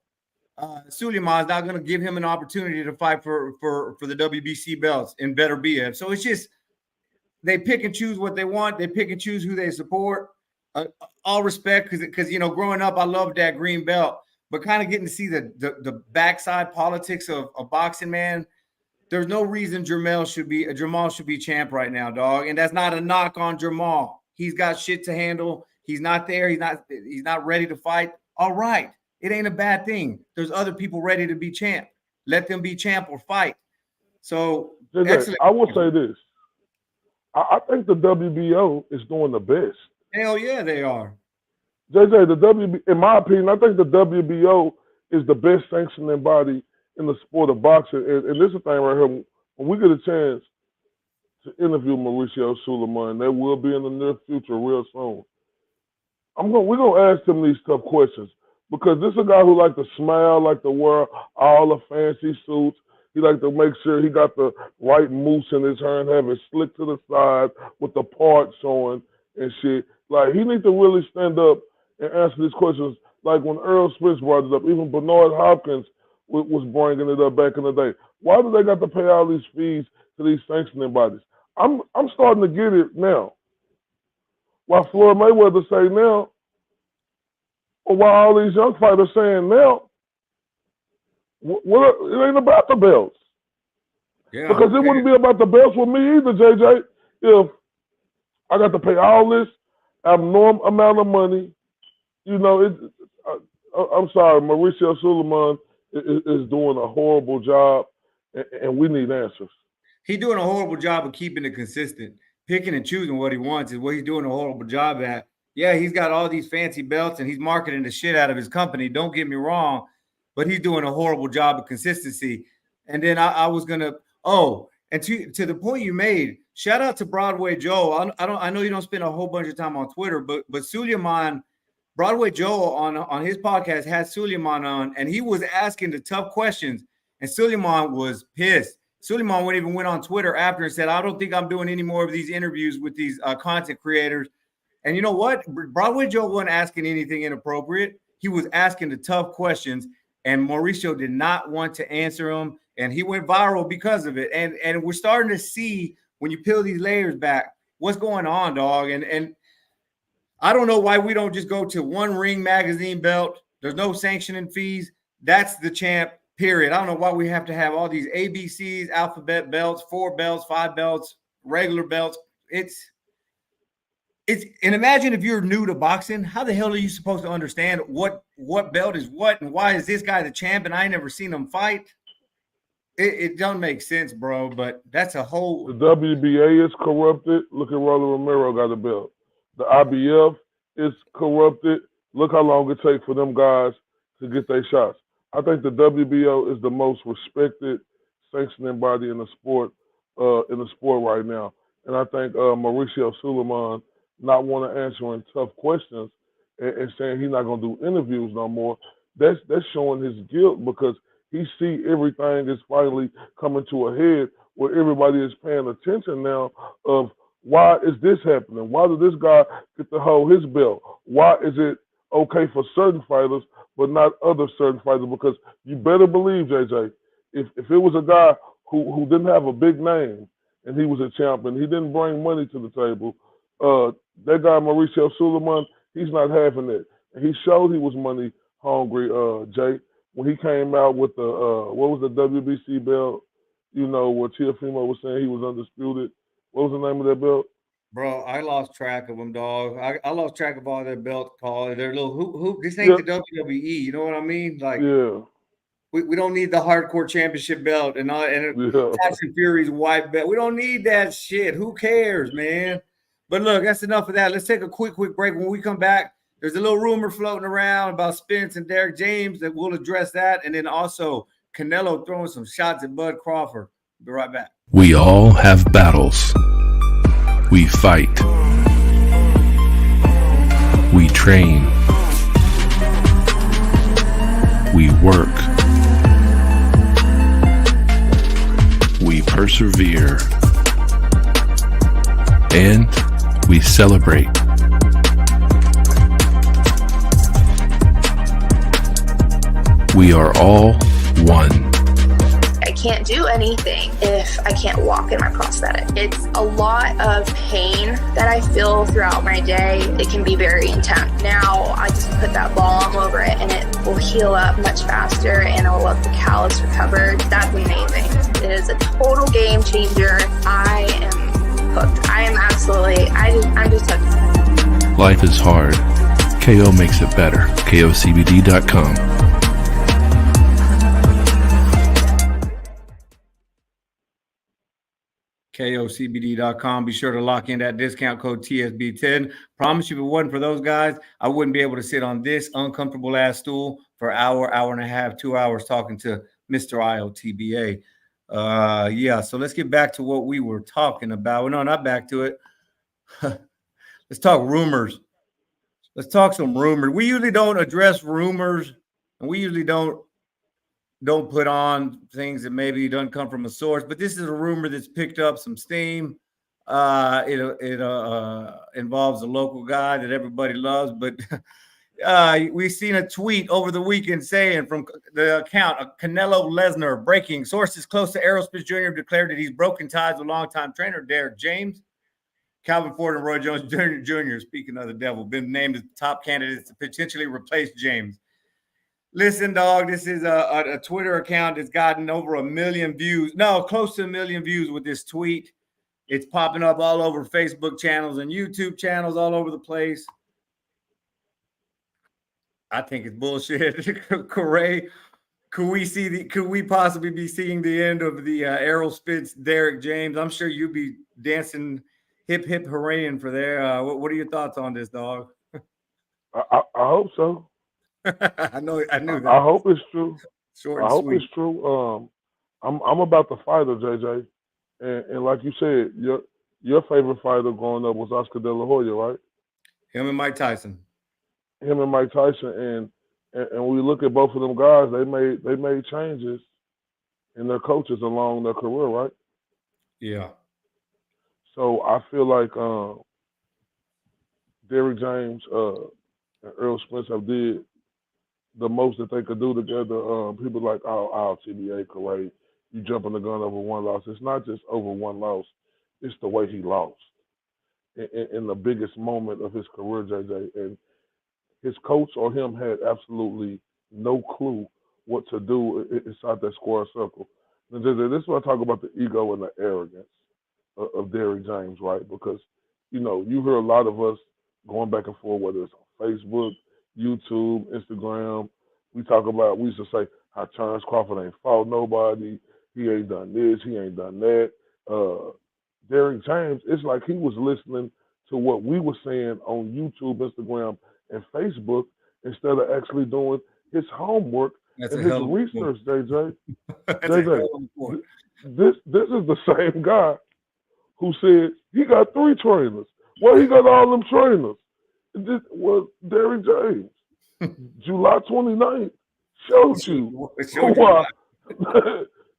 Suleiman's not going to give him an opportunity to fight for the WBC belts in better BF. So it's just they pick and choose what they want. They pick and choose who they support. All respect, because growing up, I loved that green belt. But kind of getting to see the backside politics of boxing, man, there's no reason Jamal should be champ right now, dog. And that's not a knock on Jamal. He's got shit to handle. He's not there. He's not ready to fight. All right. It ain't a bad thing. There's other people ready to be champ. Let them be champ or fight. So JJ, I will say this. I think the WBO is doing the best. Hell yeah, they are. JJ, in my opinion, I think the WBO is the best sanctioning body in the sport of boxing. And this is the thing right here. When we get a chance to interview Mauricio Suleiman, that will be in the near future, real soon. We're gonna ask him these tough questions because this is a guy who like to smile, like to wear all the fancy suits. He like to make sure he got the right mousse in his hair and have it slick to the side with the part showing and shit. Like, he needs to really stand up and answer these questions. Like when Earl Spence brought it up, even Bernard Hopkins was bringing it up back in the day. Why do they got to pay all these fees to these sanctioning bodies? I'm starting to get it now. Why Floyd Mayweather say now, or why all these young fighters saying now, it ain't about the belts. Yeah, because it wouldn't be about the belts with me either, JJ, if I got to pay all this abnormal amount of money. You know, I'm sorry, Mauricio Suleiman is doing a horrible job, and we need answers. He's doing a horrible job of keeping it consistent. Picking and choosing what he wants is what he's doing a horrible job at. Yeah, he's got all these fancy belts, and he's marketing the shit out of his company. Don't get me wrong, but he's doing a horrible job of consistency. And then I was gonna and to the point you made, shout out to Broadway Joe. I know you don't spend a whole bunch of time on Twitter, but Suleiman, Broadway Joe on his podcast had Suleiman on, and he was asking the tough questions, and Suleiman was pissed. Suleiman went on Twitter after and said, "I don't think I'm doing any more of these interviews with these content creators." And you know what? Broadway Joe wasn't asking anything inappropriate. He was asking the tough questions, and Mauricio did not want to answer them, and he went viral because of it. And we're starting to see, when you peel these layers back, what's going on, dog. And I don't know why we don't just go to one Ring Magazine belt. There's no sanctioning fees. That's the champ, period. I don't know why we have to have all these ABCs, alphabet belts, 4 belts, 5 belts, regular belts. And imagine if you're new to boxing, how the hell are you supposed to understand what belt is what and why is this guy the champ and I ain't never seen him fight? It don't make sense, bro, but that's a whole... The WBA is corrupted. Look at Rolly Romero got a belt. The IBF is corrupted. Look how long it takes for them guys to get their shots. I think the WBO is the most respected sanctioning body in the sport right now. And I think Mauricio Suleiman not want to answering tough questions and saying he's not going to do interviews no more, that's showing his guilt because he see everything is finally coming to a head where everybody is paying attention now of why is this happening? Why did this guy get to hold his belt? Why is it okay for certain fighters but not other certain fighters? Because you better believe, JJ, if it was a guy who didn't have a big name and he was a champion, he didn't bring money to the table, that guy Mauricio Suleiman, he's not having it. And he showed he was money hungry, Jay, when he came out with the what was the WBC belt, you know, where Teofimo was saying he was undisputed. What was the name of that belt? Bro, I lost track of them, dog. I lost track of all their belts called. Their little hoop. This ain't the WWE. You know what I mean? Like, yeah. We don't need the hardcore championship belt and Tyson Fury's white belt. We don't need that shit. Who cares, man? But look, that's enough of that. Let's take a quick break. When we come back, there's a little rumor floating around about Spence and Derek James that we'll address that. And then also Canelo throwing some shots at Bud Crawford. Be right back. We all have battles. We fight. We train. We work. We persevere. And we celebrate. We are all one. I can't do anything if I can't walk in my prosthetic. It's a lot of pain that I feel throughout my day. It can be very intense. Now I just put that balm over it and it will heal up much faster and it will let the callus recover. That's amazing. It is a total game changer. I am hooked. I am absolutely, I'm just hooked. Life is hard. KO makes it better. KOCBD.com. KOCBD.com. Be sure to lock in that discount code TSB10. Promise you, if it wasn't for those guys, I wouldn't be able to sit on this uncomfortable ass stool for an hour, hour and a half, 2 hours talking to Mr. IOTBA. Yeah, so let's get back to what we were talking about. Well, no, not back to it. Let's talk rumors. Let's talk some rumors. We usually don't address rumors, and we usually don't put on things that maybe don't come from a source, but this is a rumor that's picked up some steam. It involves a local guy that everybody loves, but we've seen a tweet over the weekend saying from the account of Canelo Lesnar breaking. Sources close to Errol Spence Jr. declared that he's broken ties with longtime trainer Derek James. Calvin Ford and Roy Jones Jr., speaking of the devil, been named as top candidates to potentially replace James. Listen, dog, this is a Twitter account that's gotten over 1 million views. No, close to 1 million views with this tweet. It's popping up all over Facebook channels and YouTube channels all over the place. I think it's bullshit. Corey, could we possibly be seeing the end of the Errol Spence, Derek James? I'm sure you'd be dancing hip, hip, hooraying for there. What are your thoughts on this, dog? I hope so. I knew that. I hope it's true. Short I and hope sweet. it's true. I'm about the fighter, JJ, and like you said, your favorite fighter growing up was Oscar De La Hoya, right? Him and Mike Tyson. Him and Mike Tyson, and we look at both of them guys. They made changes in their coaches along their career, right? Yeah. So I feel like Derrick James and Errol Spence have did the most that they could do together. People like, TBA, Corey, you jumping the gun over one loss. It's not just over one loss. It's the way he lost in the biggest moment of his career, JJ. And his coach or him had absolutely no clue what to do inside that square circle. And JJ, this is what I talk about, the ego and the arrogance of Derrick James, right? Because, you hear a lot of us going back and forth, whether it's on Facebook, YouTube, Instagram. We used to say how Terrence Crawford ain't fought nobody. He ain't done this. He ain't done that. Derrick James, it's like he was listening to what we were saying on YouTube, Instagram, and Facebook instead of actually doing his homework and his research, JJ. JJ, this is the same guy who said he got 3 trainers. Well, he got all them trainers. This was Derrick James. July 29th showed you why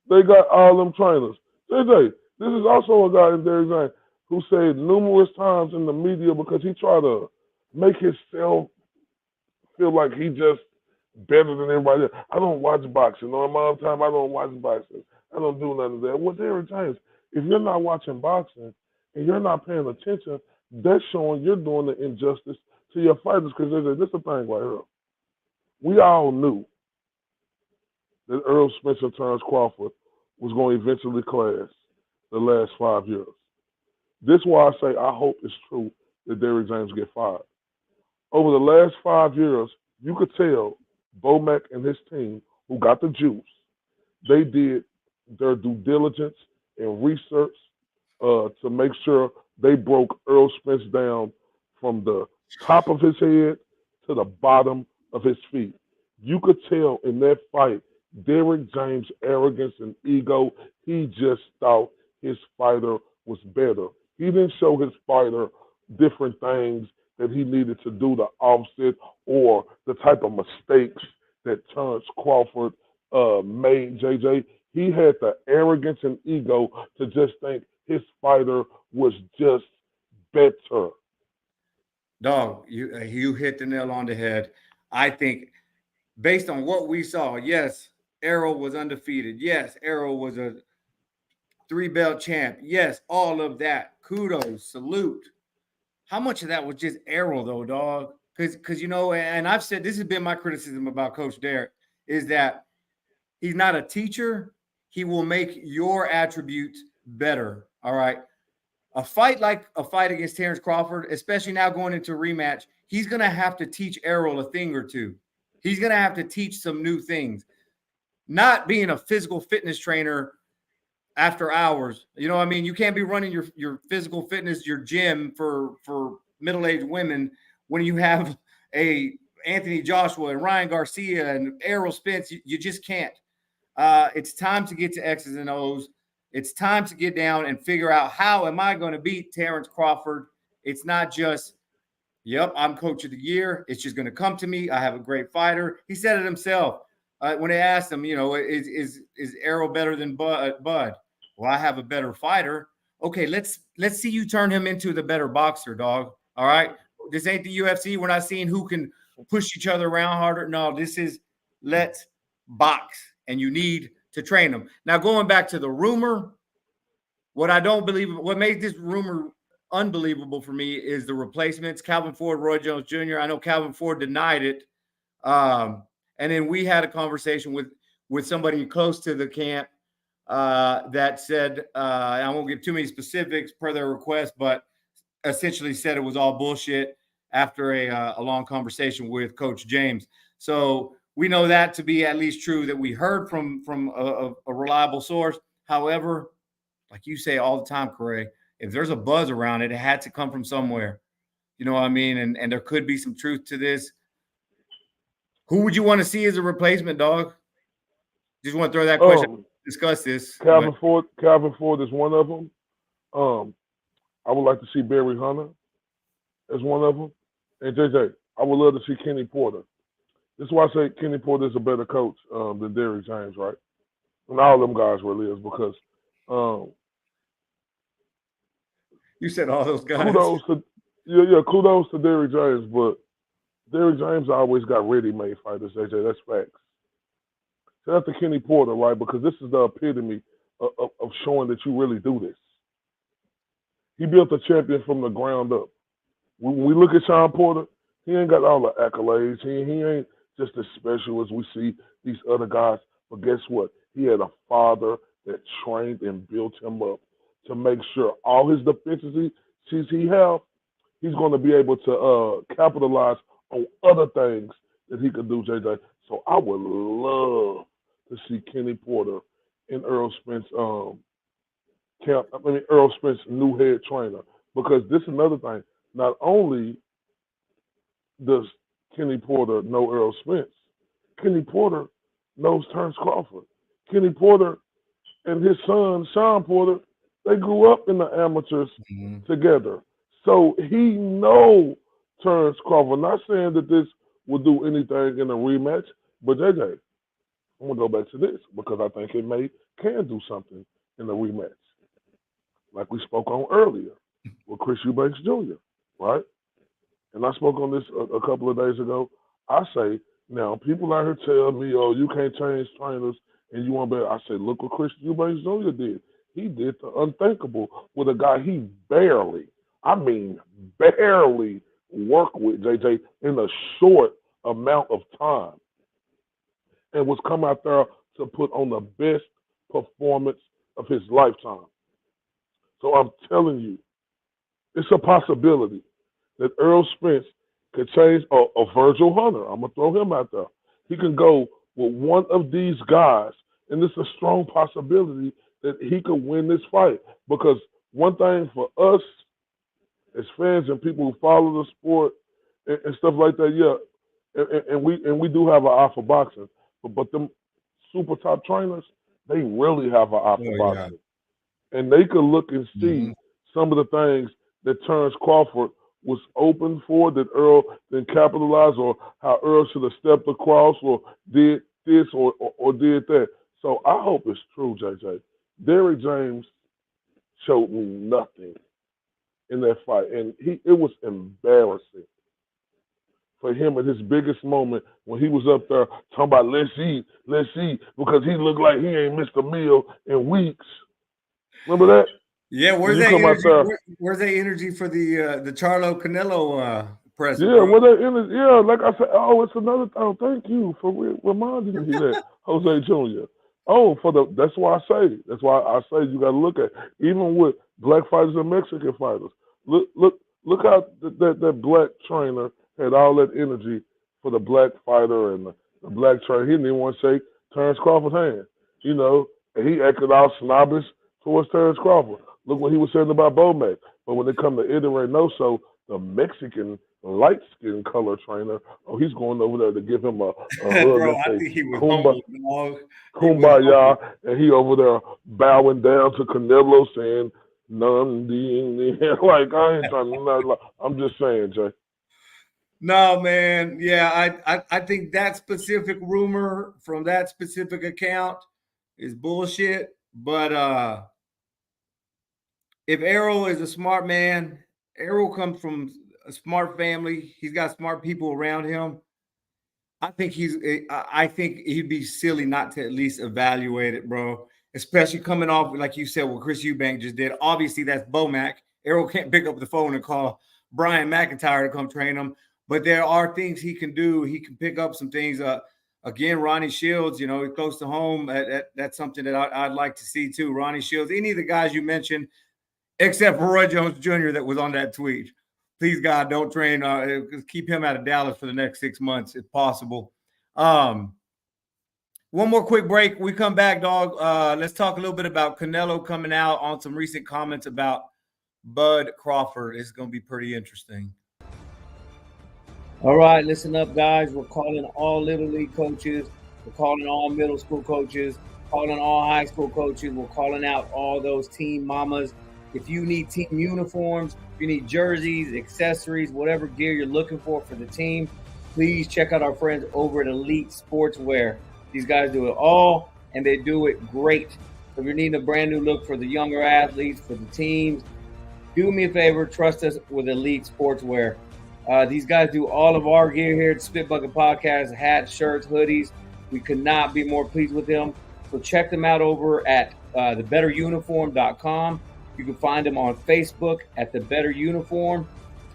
they got all them trainers. JJ, this is also a guy in Derrick James who said numerous times in the media, because he tried to make himself feel like he just better than everybody else. I don't watch boxing. On my own time, I don't watch boxing. I don't do none of that. Well, Derrick James, if you're not watching boxing and you're not paying attention, that's showing you're doing the injustice to your fighters. Because this is the thing right here. We all knew that Errol Spence and Terrence Crawford was going to eventually clash the last 5 years. This is why I say I hope it's true that Derrick James get fired. Over the last 5 years, you could tell Bomac and his team, who got the juice, they did their due diligence and research to make sure they broke Errol Spence down from the top of his head to the bottom of his feet. You could tell in that fight, Derrick James' arrogance and ego, he just thought his fighter was better. He didn't show his fighter different things that he needed to do to offset or the type of mistakes that Terrence Crawford made, JJ. He had the arrogance and ego to just think his fighter was just better. Dog, you hit the nail on the head. I think based on what we saw, yes, Errol was undefeated. Yes, Errol was a 3-belt champ. Yes, all of that. Kudos, salute. How much of that was just Errol, though, dog? Because and I've said this has been my criticism about Coach Derek, is that he's not a teacher. He will make your attributes better. All right. A fight like a fight against Terrence Crawford, especially now going into a rematch, he's going to have to teach Errol a thing or two. He's going to have to teach some new things. Not being a physical fitness trainer after hours. You know what I mean? You can't be running your physical fitness, your gym for middle-aged women when you have a Anthony Joshua and Ryan Garcia and Errol Spence. You just can't. It's time to get to X's and O's. It's time to get down and figure out how am I going to beat Terrence Crawford. It's not just, yep, I'm coach of the year. It's just going to come to me. I have a great fighter. He said it himself when they asked him, you know, is Errol better than Bud? Well, I have a better fighter. Okay, let's see you turn him into the better boxer, dog. All right, this ain't the UFC. We're not seeing who can push each other around harder. No, this is let's box, and you need to train them. Now, going back to the rumor, what I don't believe, what made this rumor unbelievable for me is the replacements, Calvin Ford, Roy Jones Jr. I know Calvin Ford denied it. And then we had a conversation with somebody close to the camp that said, I won't give too many specifics per their request, but essentially said it was all bullshit after a long conversation with Coach James. So we know that to be at least true, that we heard from a reliable source. However, like you say all the time, Corey, if there's a buzz around it, it had to come from somewhere. You know what I mean? And there could be some truth to this. Who would you want to see as a replacement, dog? Just want to throw that question. Discuss this. Calvin Ford is one of them. I would like to see Barry Hunter as one of them. And JJ, I would love to see Kenny Porter. This is why I say Kenny Porter is a better coach than Derrick James, right? And all them guys really is because you said all those guys. Kudos to Derrick James, but Derrick James always got ready-made fighters, JJ. That's facts. So that's the Kenny Porter, right? Because this is the epitome of showing that you really do this. He built a champion from the ground up. When we look at Sean Porter, he ain't got all the accolades. He ain't just as special as we see these other guys. But guess what? He had a father that trained and built him up to make sure all his deficiencies he have, he's going to be able to capitalize on other things that he could do, JJ. So I would love to see Kenny Porter in Earl Spence Earl Spence new head trainer, because this is another thing. Not only does Kenny Porter know Earl Spence, Kenny Porter knows Terrence Crawford. Kenny Porter and his son Sean Porter, they grew up in the amateurs together, so he knows Terrence Crawford. Not saying that this will do anything in a rematch, but JJ, I'm gonna go back to this because I think it can do something in the rematch, like we spoke on earlier with Chris Eubanks Jr., right? And I spoke on this a couple of days ago. I say, now, people out here tell me, oh, you can't change trainers and you want to be. I say, look what Chris Eubanks Jr. did. He did the unthinkable with a guy he barely worked with, JJ, in a short amount of time, and was come out there to put on the best performance of his lifetime. So I'm telling you, it's a possibility that Earl Spence could change a Virgil Hunter. I'm going to throw him out there. He can go with one of these guys, and it's a strong possibility that he could win this fight. Because one thing for us as fans and people who follow the sport and stuff like that, yeah, and we do have an eye for boxing, but them super top trainers, they really have an eye for boxing. Yeah. And they could look and see some of the things that Terrence Crawford was open for, that Earl didn't capitalize, or how Earl should have stepped across or did this or did that. So I hope it's true, JJ. Derrick James showed me nothing in that fight, and it was embarrassing for him at his biggest moment when he was up there talking about let's eat, because he looked like he ain't missed a meal in weeks. Remember that? Yeah, where's that energy for the Charlo Canelo press? Yeah, where that energy? Yeah, like I said, it's another. Oh, thank you for reminding me that, Jose Jr. That's why I say. That's why I say you got to look at, even with black fighters and Mexican fighters. Look how that black trainer had all that energy for the black fighter and the black trainer. He didn't even want to shake Terrence Crawford's hand, and he acted all snobbish towards Terrence Crawford. Look what he was saying about Bomac. But when it comes to Eddie Reynoso, the Mexican light skin color trainer, he's going over there to give him a hug Bro, and I say think he was Kumba, humble, dog. Kumbaya, and he over there bowing down to Canelo saying none like I ain't trying to. I'm just saying, Jay. No, man. Yeah, I think that specific rumor from that specific account is bullshit. But if Errol is a smart man, Errol comes from a smart family. He's got smart people around him. I think he'd be silly not to at least evaluate it, bro. Especially coming off, like you said, what Chris Eubank just did. Obviously, that's Bomac. Errol can't pick up the phone and call Brian McIntyre to come train him. But there are things he can do. He can pick up some things. Again, Ronnie Shields, he's close to home. That's something that I'd like to see too. Ronnie Shields, any of the guys you mentioned, except for Roy Jones Jr. that was on that tweet. Please, God, don't train. Keep him out of Dallas for the next 6 months if possible. One more quick break. We come back, dog. Let's talk a little bit about Canelo coming out on some recent comments about Bud Crawford. It's going to be pretty interesting. All right, listen up, guys. We're calling all Little League coaches. We're calling all middle school coaches, calling all high school coaches. We're calling out all those team mamas. If you need team uniforms, if you need jerseys, accessories, whatever gear you're looking for the team, please check out our friends over at Elite Sportswear. These guys do it all, and they do it great. So if you're needing a brand new look for the younger athletes, for the teams, do me a favor, trust us with Elite Sportswear. These guys do all of our gear here at Spit Bucket Podcast, hats, shirts, hoodies. We could not be more pleased with them. So check them out over at thebetteruniform.com. You can find them on Facebook at The Better Uniform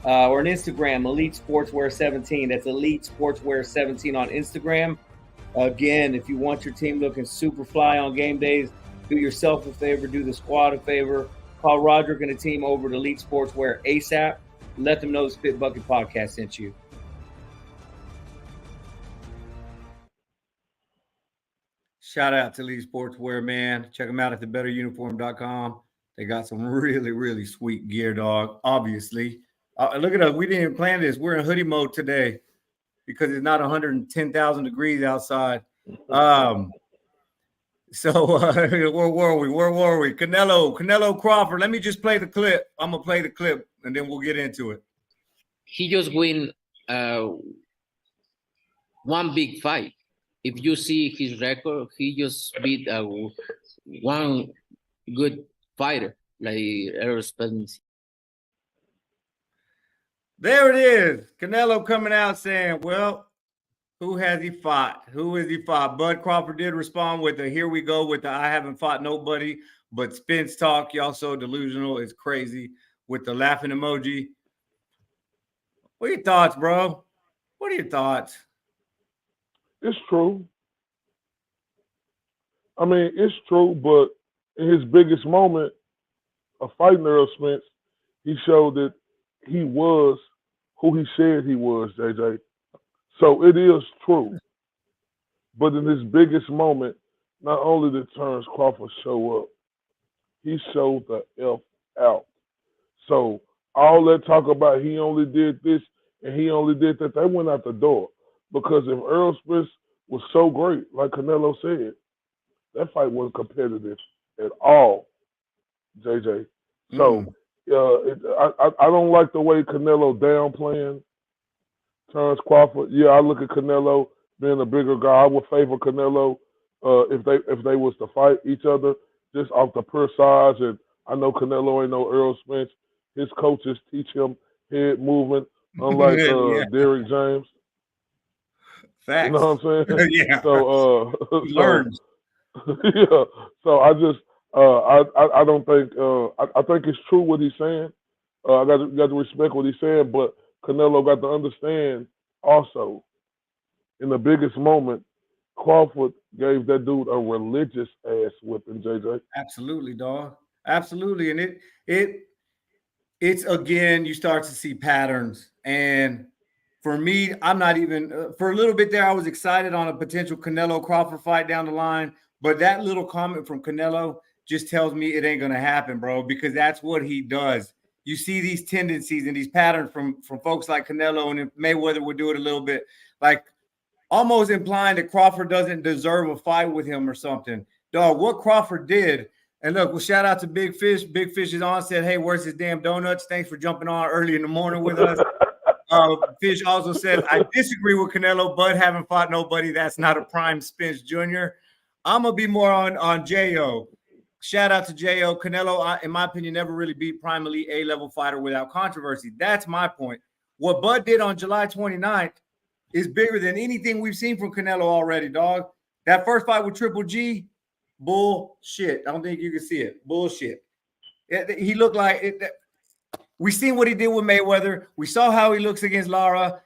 or on Instagram, Elite Sportswear 17. That's Elite Sportswear 17 on Instagram. Again, if you want your team looking super fly on game days, do yourself a favor, do the squad a favor. Call Roderick and the team over at Elite Sportswear ASAP. Let them know the Spit Bucket Podcast sent you. Shout out to Elite Sportswear, man. Check them out at thebetteruniform.com. They got some really, really sweet gear, dog. Obviously. Look at us. We didn't even plan this. We're in hoodie mode today because it's not 110,000 degrees outside. So where were we? Canelo Crawford. Let me just play the clip. I'm going to play the clip, and then we'll get into it. He just win one big fight. If you see his record, he just beat one good fighter like Errol Spence. There it is. Canelo coming out saying, well, who has he fought? Who has he fought? Bud Crawford did respond with the here we go with the I haven't fought nobody, but Spence talk. Y'all so delusional. It's crazy with the laughing emoji. What are your thoughts, bro? What are your thoughts? It's true. I mean, it's true, but in his biggest moment of fighting Earl Spence, he showed that he was who he said he was, JJ. So it is true. But in his biggest moment, not only did Terrence Crawford show up, he showed the F out. So all that talk about he only did this and he only did that, that went out the door. Because if Earl Spence was so great, like Canelo said, that fight wasn't competitive at all, JJ. So I don't like the way Canelo downplaying Terrence Crawford. Yeah, I look at Canelo being a bigger guy. I would favor Canelo if they was to fight each other just off the pure size. And I know Canelo ain't no Earl Spence. His coaches teach him head movement, unlike Derrick James. Facts. You know what I'm saying? Yeah. So learns. Yeah. So I just I don't think I think it's true what he's saying. I got to respect what he's saying, but Canelo got to understand also in the biggest moment, Crawford gave that dude a religious ass whipping, JJ. Absolutely, dog. Absolutely. And it's again, you start to see patterns. And for me, I'm not even for a little bit there, I was excited on a potential Canelo Crawford fight down the line. But that little comment from Canelo just tells me it ain't gonna happen, bro, because that's what he does. You see these tendencies and these patterns from folks like Canelo, and if Mayweather would do it a little bit, like almost implying that Crawford doesn't deserve a fight with him or something. Dog, what Crawford did, and look, well, shout out to Big Fish. Big Fish is on, said, hey, where's his damn donuts? Thanks for jumping on early in the morning with us. Fish also said, I disagree with Canelo. Bud haven't fought nobody. That's not a prime Spence Jr. I'm going to be more on J.O. Shout out to J.O. Canelo, in my opinion, never really beat prime elite A-level fighter without controversy. That's my point. What Bud did on July 29th is bigger than anything we've seen from Canelo already, dog. That first fight with Triple G, bullshit. I don't think you can see it. Bullshit. He looked like it. We seen what he did with Mayweather. We saw how he looks against Lara.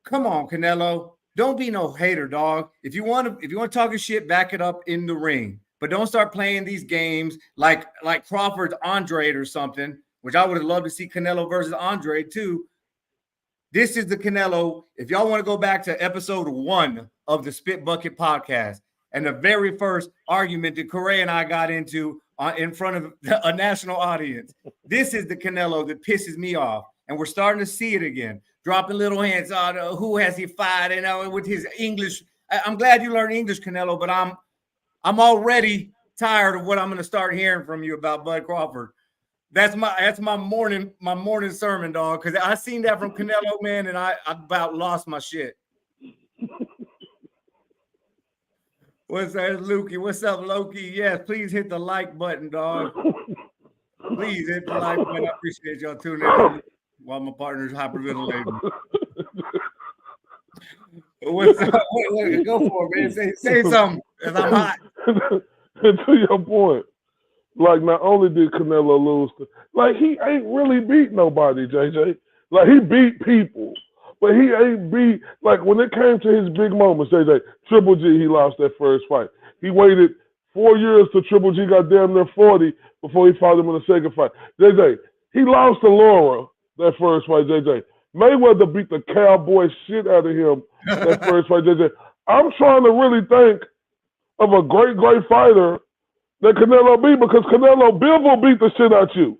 Come on, Canelo. Don't be no hater, dog. If you want to talk your shit, back it up in the ring. But don't start playing these games like Crawford's Andre or something, which I would have loved to see Canelo versus Andre too. This is the Canelo. If y'all want to go back to episode 1 of the Spit Bucket podcast and the very first argument that Correa and I got into in front of a national audience, this is the Canelo that pisses me off. And we're starting to see it again. Dropping little hints on who has he fought, and with his English. I'm glad you learned English, Canelo, but I'm already tired of what I'm going to start hearing from you about Bud Crawford. That's my morning sermon, dog. Because I seen that from Canelo, man, and I about lost my shit. What's that, Lukey? What's up, Loki? Yes, please hit the like button, dog. Please hit the like button. I appreciate y'all tuning in while my partner's hyperventilating. What's up? Go for it, man. Say something, because I'm hot. And to your point, like, not only did Canelo lose, like, he ain't really beat nobody, JJ. Like, he beat people, but he ain't beat, like, when it came to his big moments, JJ, Triple G, he lost that first fight. He waited 4 years till Triple G got damn near 40 before he fought him in the second fight. JJ, he lost to Laura that first fight, JJ. Mayweather beat the cowboy shit out of him that first fight, JJ. I'm trying to really think of a great fighter that Canelo beat, because Canelo Bivol beat the shit out you.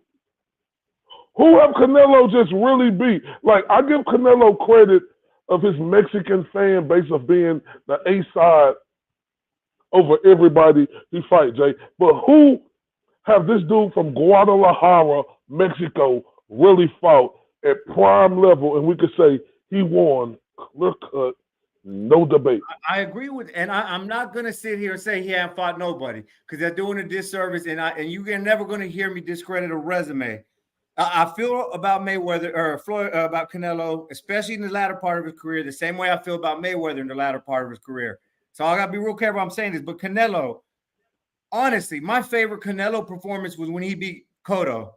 Who have Canelo just really beat? Like, I give Canelo credit of his Mexican fan base of being the A-side over everybody he fight, Jay. But who have this dude from Guadalajara, Mexico, really fought at prime level, and we could say he won clear cut, no debate? I agree with, and I'm not gonna sit here and say he hasn't fought nobody, because they're doing a disservice, and you're never gonna hear me discredit a resume. I feel about Mayweather or Floyd, about Canelo, especially in the latter part of his career, the same way I feel about Mayweather in the latter part of his career. So I gotta be real careful I'm saying this, but Canelo, honestly, my favorite Canelo performance was when he beat Cotto,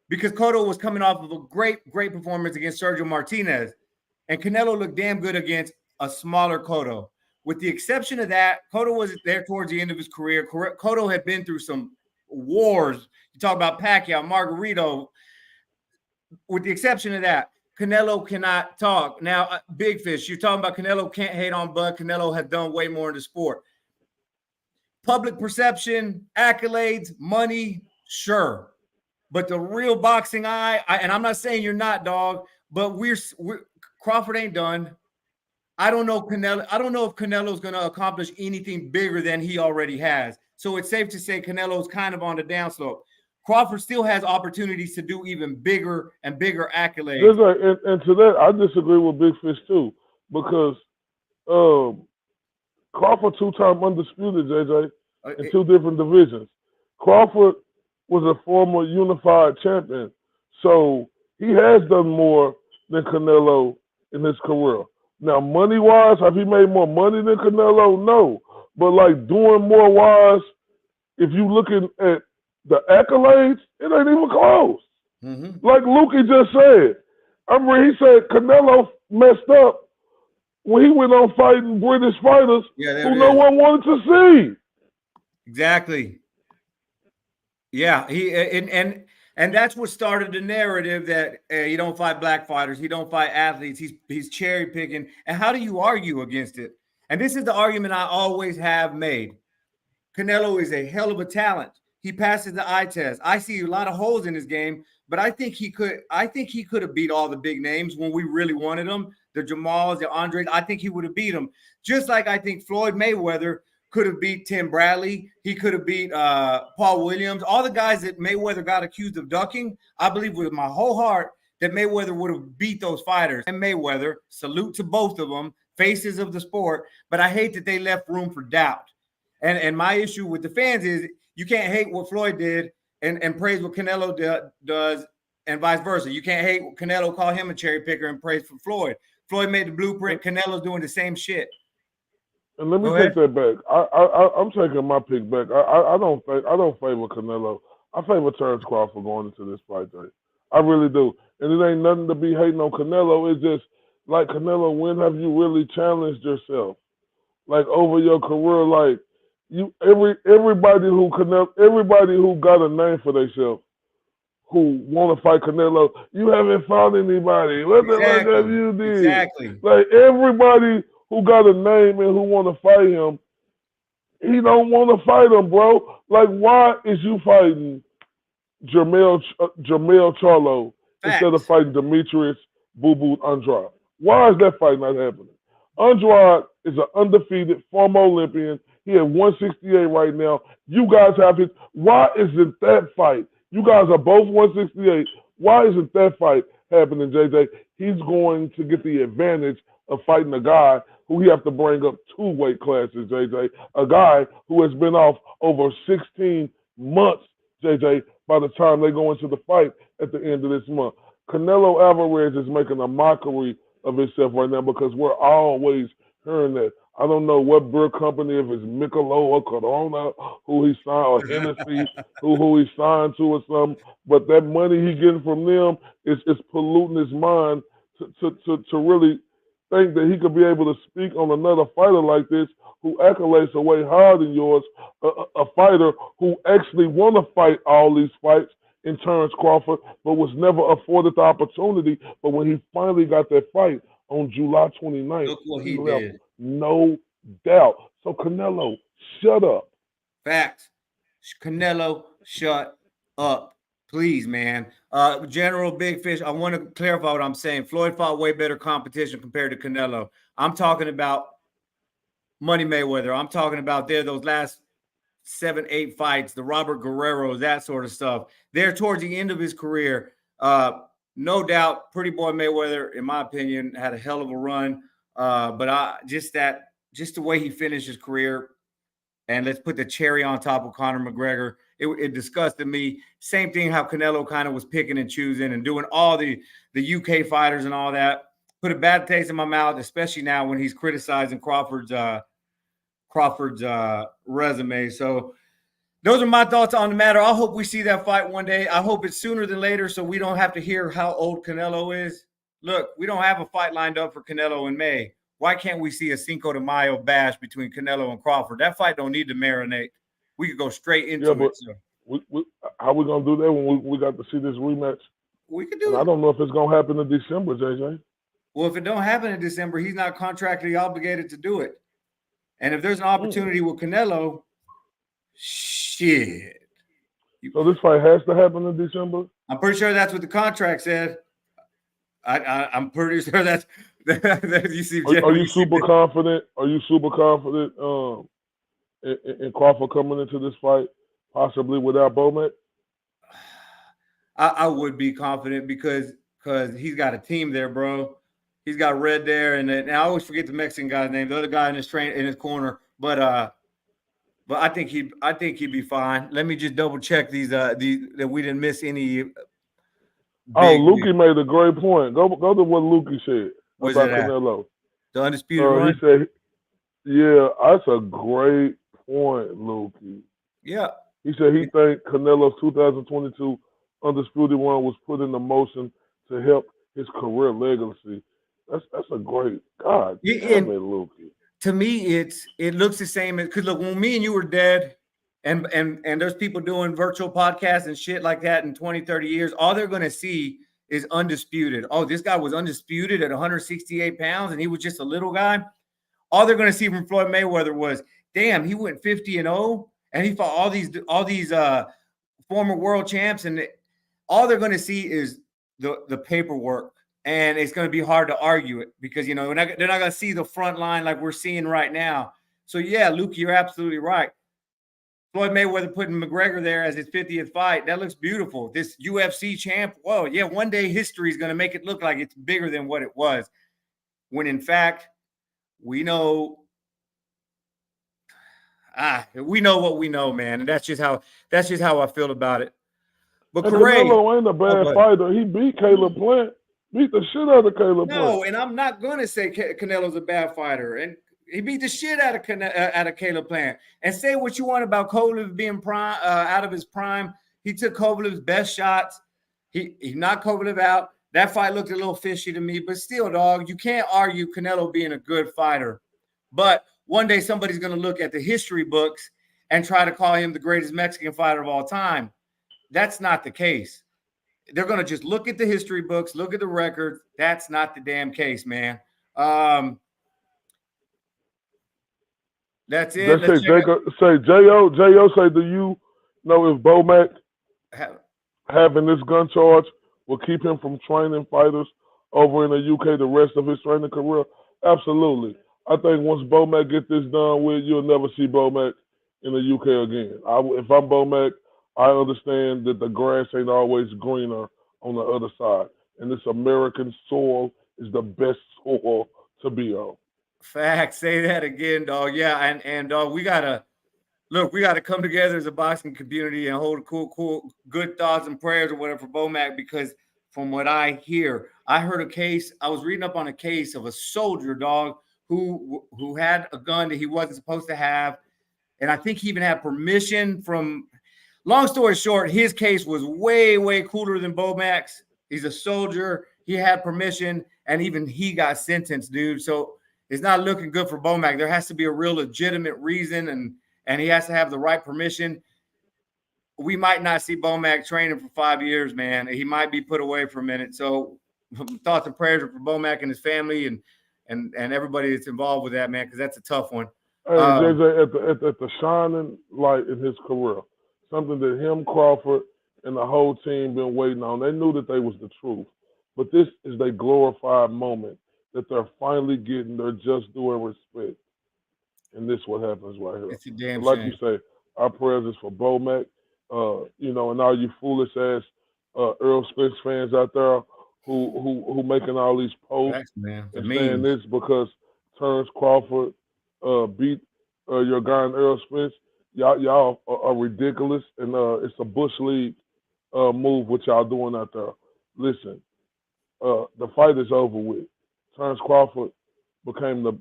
because Cotto was coming off of a great performance against Sergio Martinez, and Canelo looked damn good against a smaller Cotto. With the exception of that, Cotto was there towards the end of his career. Cotto had been through some wars. You talk about Pacquiao, Margarito. With the exception of that, Canelo cannot talk. Now, Big Fish, you're talking about Canelo can't hate on Bud. Canelo has done way more in the sport. Public perception, accolades, money, sure. But the real boxing eye, and I'm not saying you're not, dog, but we're Crawford ain't done. I don't know Canelo. I don't know if Canelo's going to accomplish anything bigger than he already has. So it's safe to say Canelo's kind of on the downslope. Crawford still has opportunities to do even bigger and bigger accolades. And to that, I disagree with Big Fish too, because Crawford 2-time undisputed, JJ, in 2 different divisions. Crawford was a former unified champion, so he has done more than Canelo in his career. Now, money-wise, have he made more money than Canelo? No. But, like, doing more wise, if you looking at the accolades, it ain't even close. Mm-hmm. Like Lukey just said. I mean, he said Canelo messed up when he went on fighting British fighters who no one wanted to see. Exactly. Yeah, he and that's what started the narrative that he don't fight black fighters, he don't fight athletes, he's cherry picking. And how do you argue against it? And this is the argument I always have made. Canelo is a hell of a talent. He passes the eye test. I see a lot of holes in his game, but I think he could have beat all the big names when we really wanted them. The Jamals, the Andres, I think he would have beat them. Just like I think Floyd Mayweather could have beat Tim Bradley. He could have beat Paul Williams. All the guys that Mayweather got accused of ducking, I believe with my whole heart that Mayweather would have beat those fighters. And Mayweather, salute to both of them, faces of the sport, but I hate that they left room for doubt. And my issue with the fans is you can't hate what Floyd did and praise what Canelo does and vice versa. You can't hate what Canelo, call him a cherry picker, and praise for Floyd. Floyd made the blueprint. Canelo's doing the same shit. And let me take that back. I'm taking my pick back. I don't favor Canelo. I favor Terence Crawford going into this fight day. I really do. And it ain't nothing to be hating on Canelo. It's just like, Canelo, when have you really challenged yourself? Like, over your career, like, everybody who got a name for themselves, who want to fight Canelo, you haven't found anybody. What the fuck have you did? Exactly. Like, everybody who got a name and who want to fight him, he don't want to fight him, bro. Like, why is you fighting Jermell Charlo instead of fighting Demetrius Boo Boo Andrade? Why is that fight not happening? Andrade is an undefeated former Olympian. He at 168 right now. You guys have his. Why isn't that fight? You guys are both 168. Why isn't that fight happening, JJ? He's going to get the advantage of fighting a guy who he have to bring up 2 weight classes, JJ. A guy who has been off over 16 months, JJ, by the time they go into the fight at the end of this month. Canelo Alvarez is making a mockery of himself right now because we're always hearing that. I don't know what beer company, if it's Michelob or Corona, who he signed, or Hennessy, who he signed to or something, but that money he getting from them is polluting his mind to really think that he could be able to speak on another fighter like this who accolades are way higher than yours, a fighter who actually want to fight all these fights in Terence Crawford, but was never afforded the opportunity. But when he finally got that fight on July 29th, look what he left did. No doubt. So, Canelo, shut up. Facts. Canelo, shut up. Please, man. General Big Fish, I want to clarify what I'm saying. Floyd fought way better competition compared to Canelo. I'm talking about Money Mayweather. I'm talking about those last 7-8 fights, the Robert Guerreros, that sort of stuff. They're towards the end of his career. No doubt, Pretty Boy Mayweather, in my opinion, had a hell of a run. But just the way he finished his career, and let's put the cherry on top of Conor McGregor. It disgusted me. Same thing how Canelo kind of was picking and choosing and doing all the UK fighters and all that. Put a bad taste in my mouth, especially now when he's criticizing Crawford's resume. So those are my thoughts on the matter. I hope we see that fight one day. I hope it's sooner than later so we don't have to hear how old Canelo is. Look, we don't have a fight lined up for Canelo in May. Why can't we see a Cinco de Mayo bash between Canelo and Crawford? That fight don't need to marinate. We could go straight into it. So. How we going to do that when we got to see this rematch? We could do it. I don't know if it's going to happen in December, JJ. Well, if it don't happen in December, he's not contractually obligated to do it. And if there's an opportunity with Canelo, shit. So this fight has to happen in December? I'm pretty sure that's what the contract said. I'm pretty sure that's you see. Are you super confident? Are you super confident in Crawford coming into this fight, possibly without Bomac? I would be confident because he's got a team there, bro. He's got Red there, and I always forget the Mexican guy's name, the other guy in his corner. But I think he'd be fine. Let me just double check these that we didn't miss any. Lukey made a great point. Go to what Lukey said about Canelo. The undisputed run. He said, "Yeah, that's a great point, Lukey." Yeah. He said he think Canelo's 2022 undisputed run was put into motion to help his career legacy. That's a great God. Damn it, Lukey. To me, it looks the same because look, when me and you were dead, and there's people doing virtual podcasts and shit like that in 20, 30 years, all they're gonna see is undisputed. Oh, this guy was undisputed at 168 pounds, and he was just a little guy. All they're gonna see from Floyd Mayweather was, damn, he went 50-0, and he fought all these former world champs, and all they're going to see is the paperwork, and it's going to be hard to argue it because they're not going to see the front line like we're seeing right now. So yeah, Luke, you're absolutely right. Floyd Mayweather putting McGregor there as his 50th fight. That looks beautiful. This UFC champ, whoa, yeah, one day history is going to make it look like it's bigger than what it was. When in fact, we know what we know, man. And that's just how I feel about it. But Canelo ain't a bad fighter. He beat Caleb Plant. Beat the shit out of Caleb Plant. No, and I'm not going to say Canelo's a bad fighter. And he beat the shit out of Caleb Plant. And say what you want about Kovalev being out of his prime. He took Kovalev's best shots. He knocked Kovalev out. That fight looked a little fishy to me, but still, dog, you can't argue Canelo being a good fighter. But one day somebody's going to look at the history books and try to call him the greatest Mexican fighter of all time. That's not the case. They're going to just look at the history books, look at the records. That's not the damn case, man. That's it. Say J.O. say, do you know if Bomac having this gun charge will keep him from training fighters over in the UK the rest of his training career? Absolutely. I think once Bomac get this done with, you'll never see Bomac in the UK again. If I'm Bomac, I understand that the grass ain't always greener on the other side. And this American soil is the best soil to be on. Facts. Say that again, dog. Yeah, and dog, we gotta come together as a boxing community and hold cool, good thoughts and prayers or whatever for Bomac, because from what I hear, I heard a case. I was reading up on a case of a soldier, dog, who had a gun that he wasn't supposed to have, and I think he even had permission from. Long story short, his case was way, way cooler than Bomac's. He's a soldier. He had permission, and even he got sentenced, dude. So it's not looking good for Bomac. There has to be a real legitimate reason, and he has to have the right permission. We might not see Bomac training for 5 years, man. He might be put away for a minute. So thoughts and prayers for Bomac and his family and everybody that's involved with that, man, because that's a tough one. Hey, JJ, at the shining light in his career, something that him, Crawford, and the whole team been waiting on. They knew that they was the truth. But this is their glorified moment that they're finally getting their just due and respect. And this is what happens right here. It's a damn like shame. You say, our prayers is for Bomac, and all you foolish ass Earl Spence fans out there who making all these posts. Facts, man. And saying this because Terrence Crawford beat your guy in Earl Spence. Y'all are ridiculous, and it's a Bush League move what y'all doing out there. Listen, the fight is over with. Terrence Crawford became the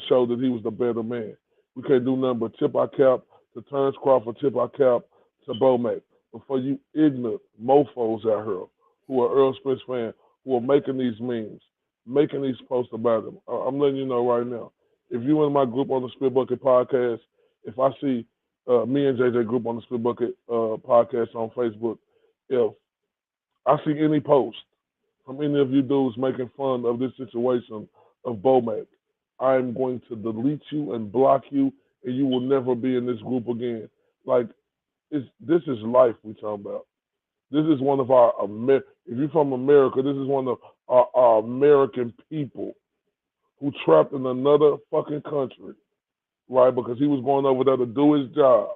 show that he was the better man. We can't do nothing but tip our cap to Terrence Crawford, tip our cap to Bomac. But for you ignorant mofos out here who are Earl Spence fans, who are making these memes, making these posts about him, I'm letting you know right now. If you in my group on the Spit Bucket podcast, if I see me and JJ group on the Spit Bucket podcast on Facebook, if I see any post from any of you dudes making fun of this situation of Bomac, I'm going to delete you and block you, and you will never be in this group again. Like, this is life we talking about. This is one of our, if you're from America, this is one of our American people who trapped in another fucking country, right? Because he was going over there to do his job,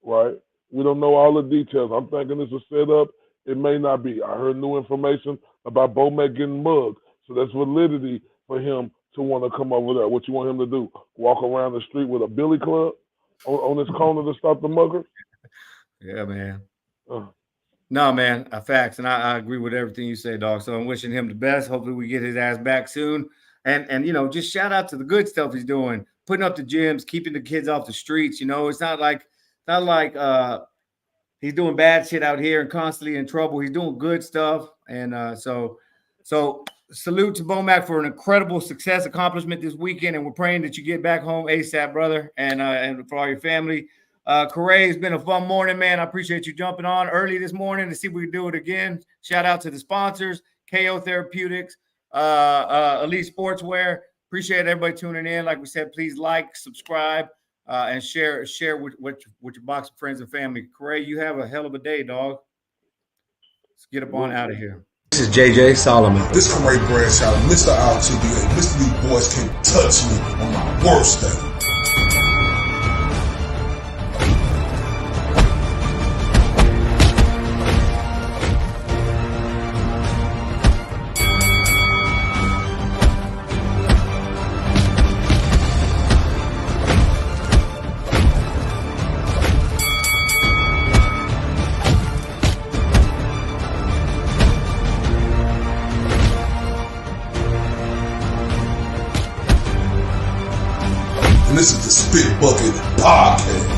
right? We don't know all the details. I'm thinking it's a setup. It may not be. I heard new information about Bomac getting mugged. So that's validity for him to want to come over there. What you want him to do? Walk around the street with a billy club on his corner to stop the mugger? Yeah, man. No, man, facts. And I agree with everything you say, dog. So I'm wishing him the best. Hopefully we get his ass back soon. And just shout out to the good stuff he's doing, putting up the gyms, keeping the kids off the streets. It's not like he's doing bad shit out here and constantly in trouble. He's doing good stuff. And so salute to Bomac for an incredible success accomplishment this weekend. And we're praying that you get back home ASAP, brother, and for all your family. Corey, it's been a fun morning, man. I appreciate you jumping on early this morning to see if we can do it again. Shout out to the sponsors, KO Therapeutics, Elite Sportswear. Appreciate everybody tuning in. Like we said, please like, subscribe, and share with your boxing friends and family. Corey, you have a hell of a day, dog. Let's get up on out of here. This is JJ Solomon. This Corey Bradshaw, Mr. RTBA. Mr. These boys can't touch me on my worst day. And this is the Spit Bucket Podcast.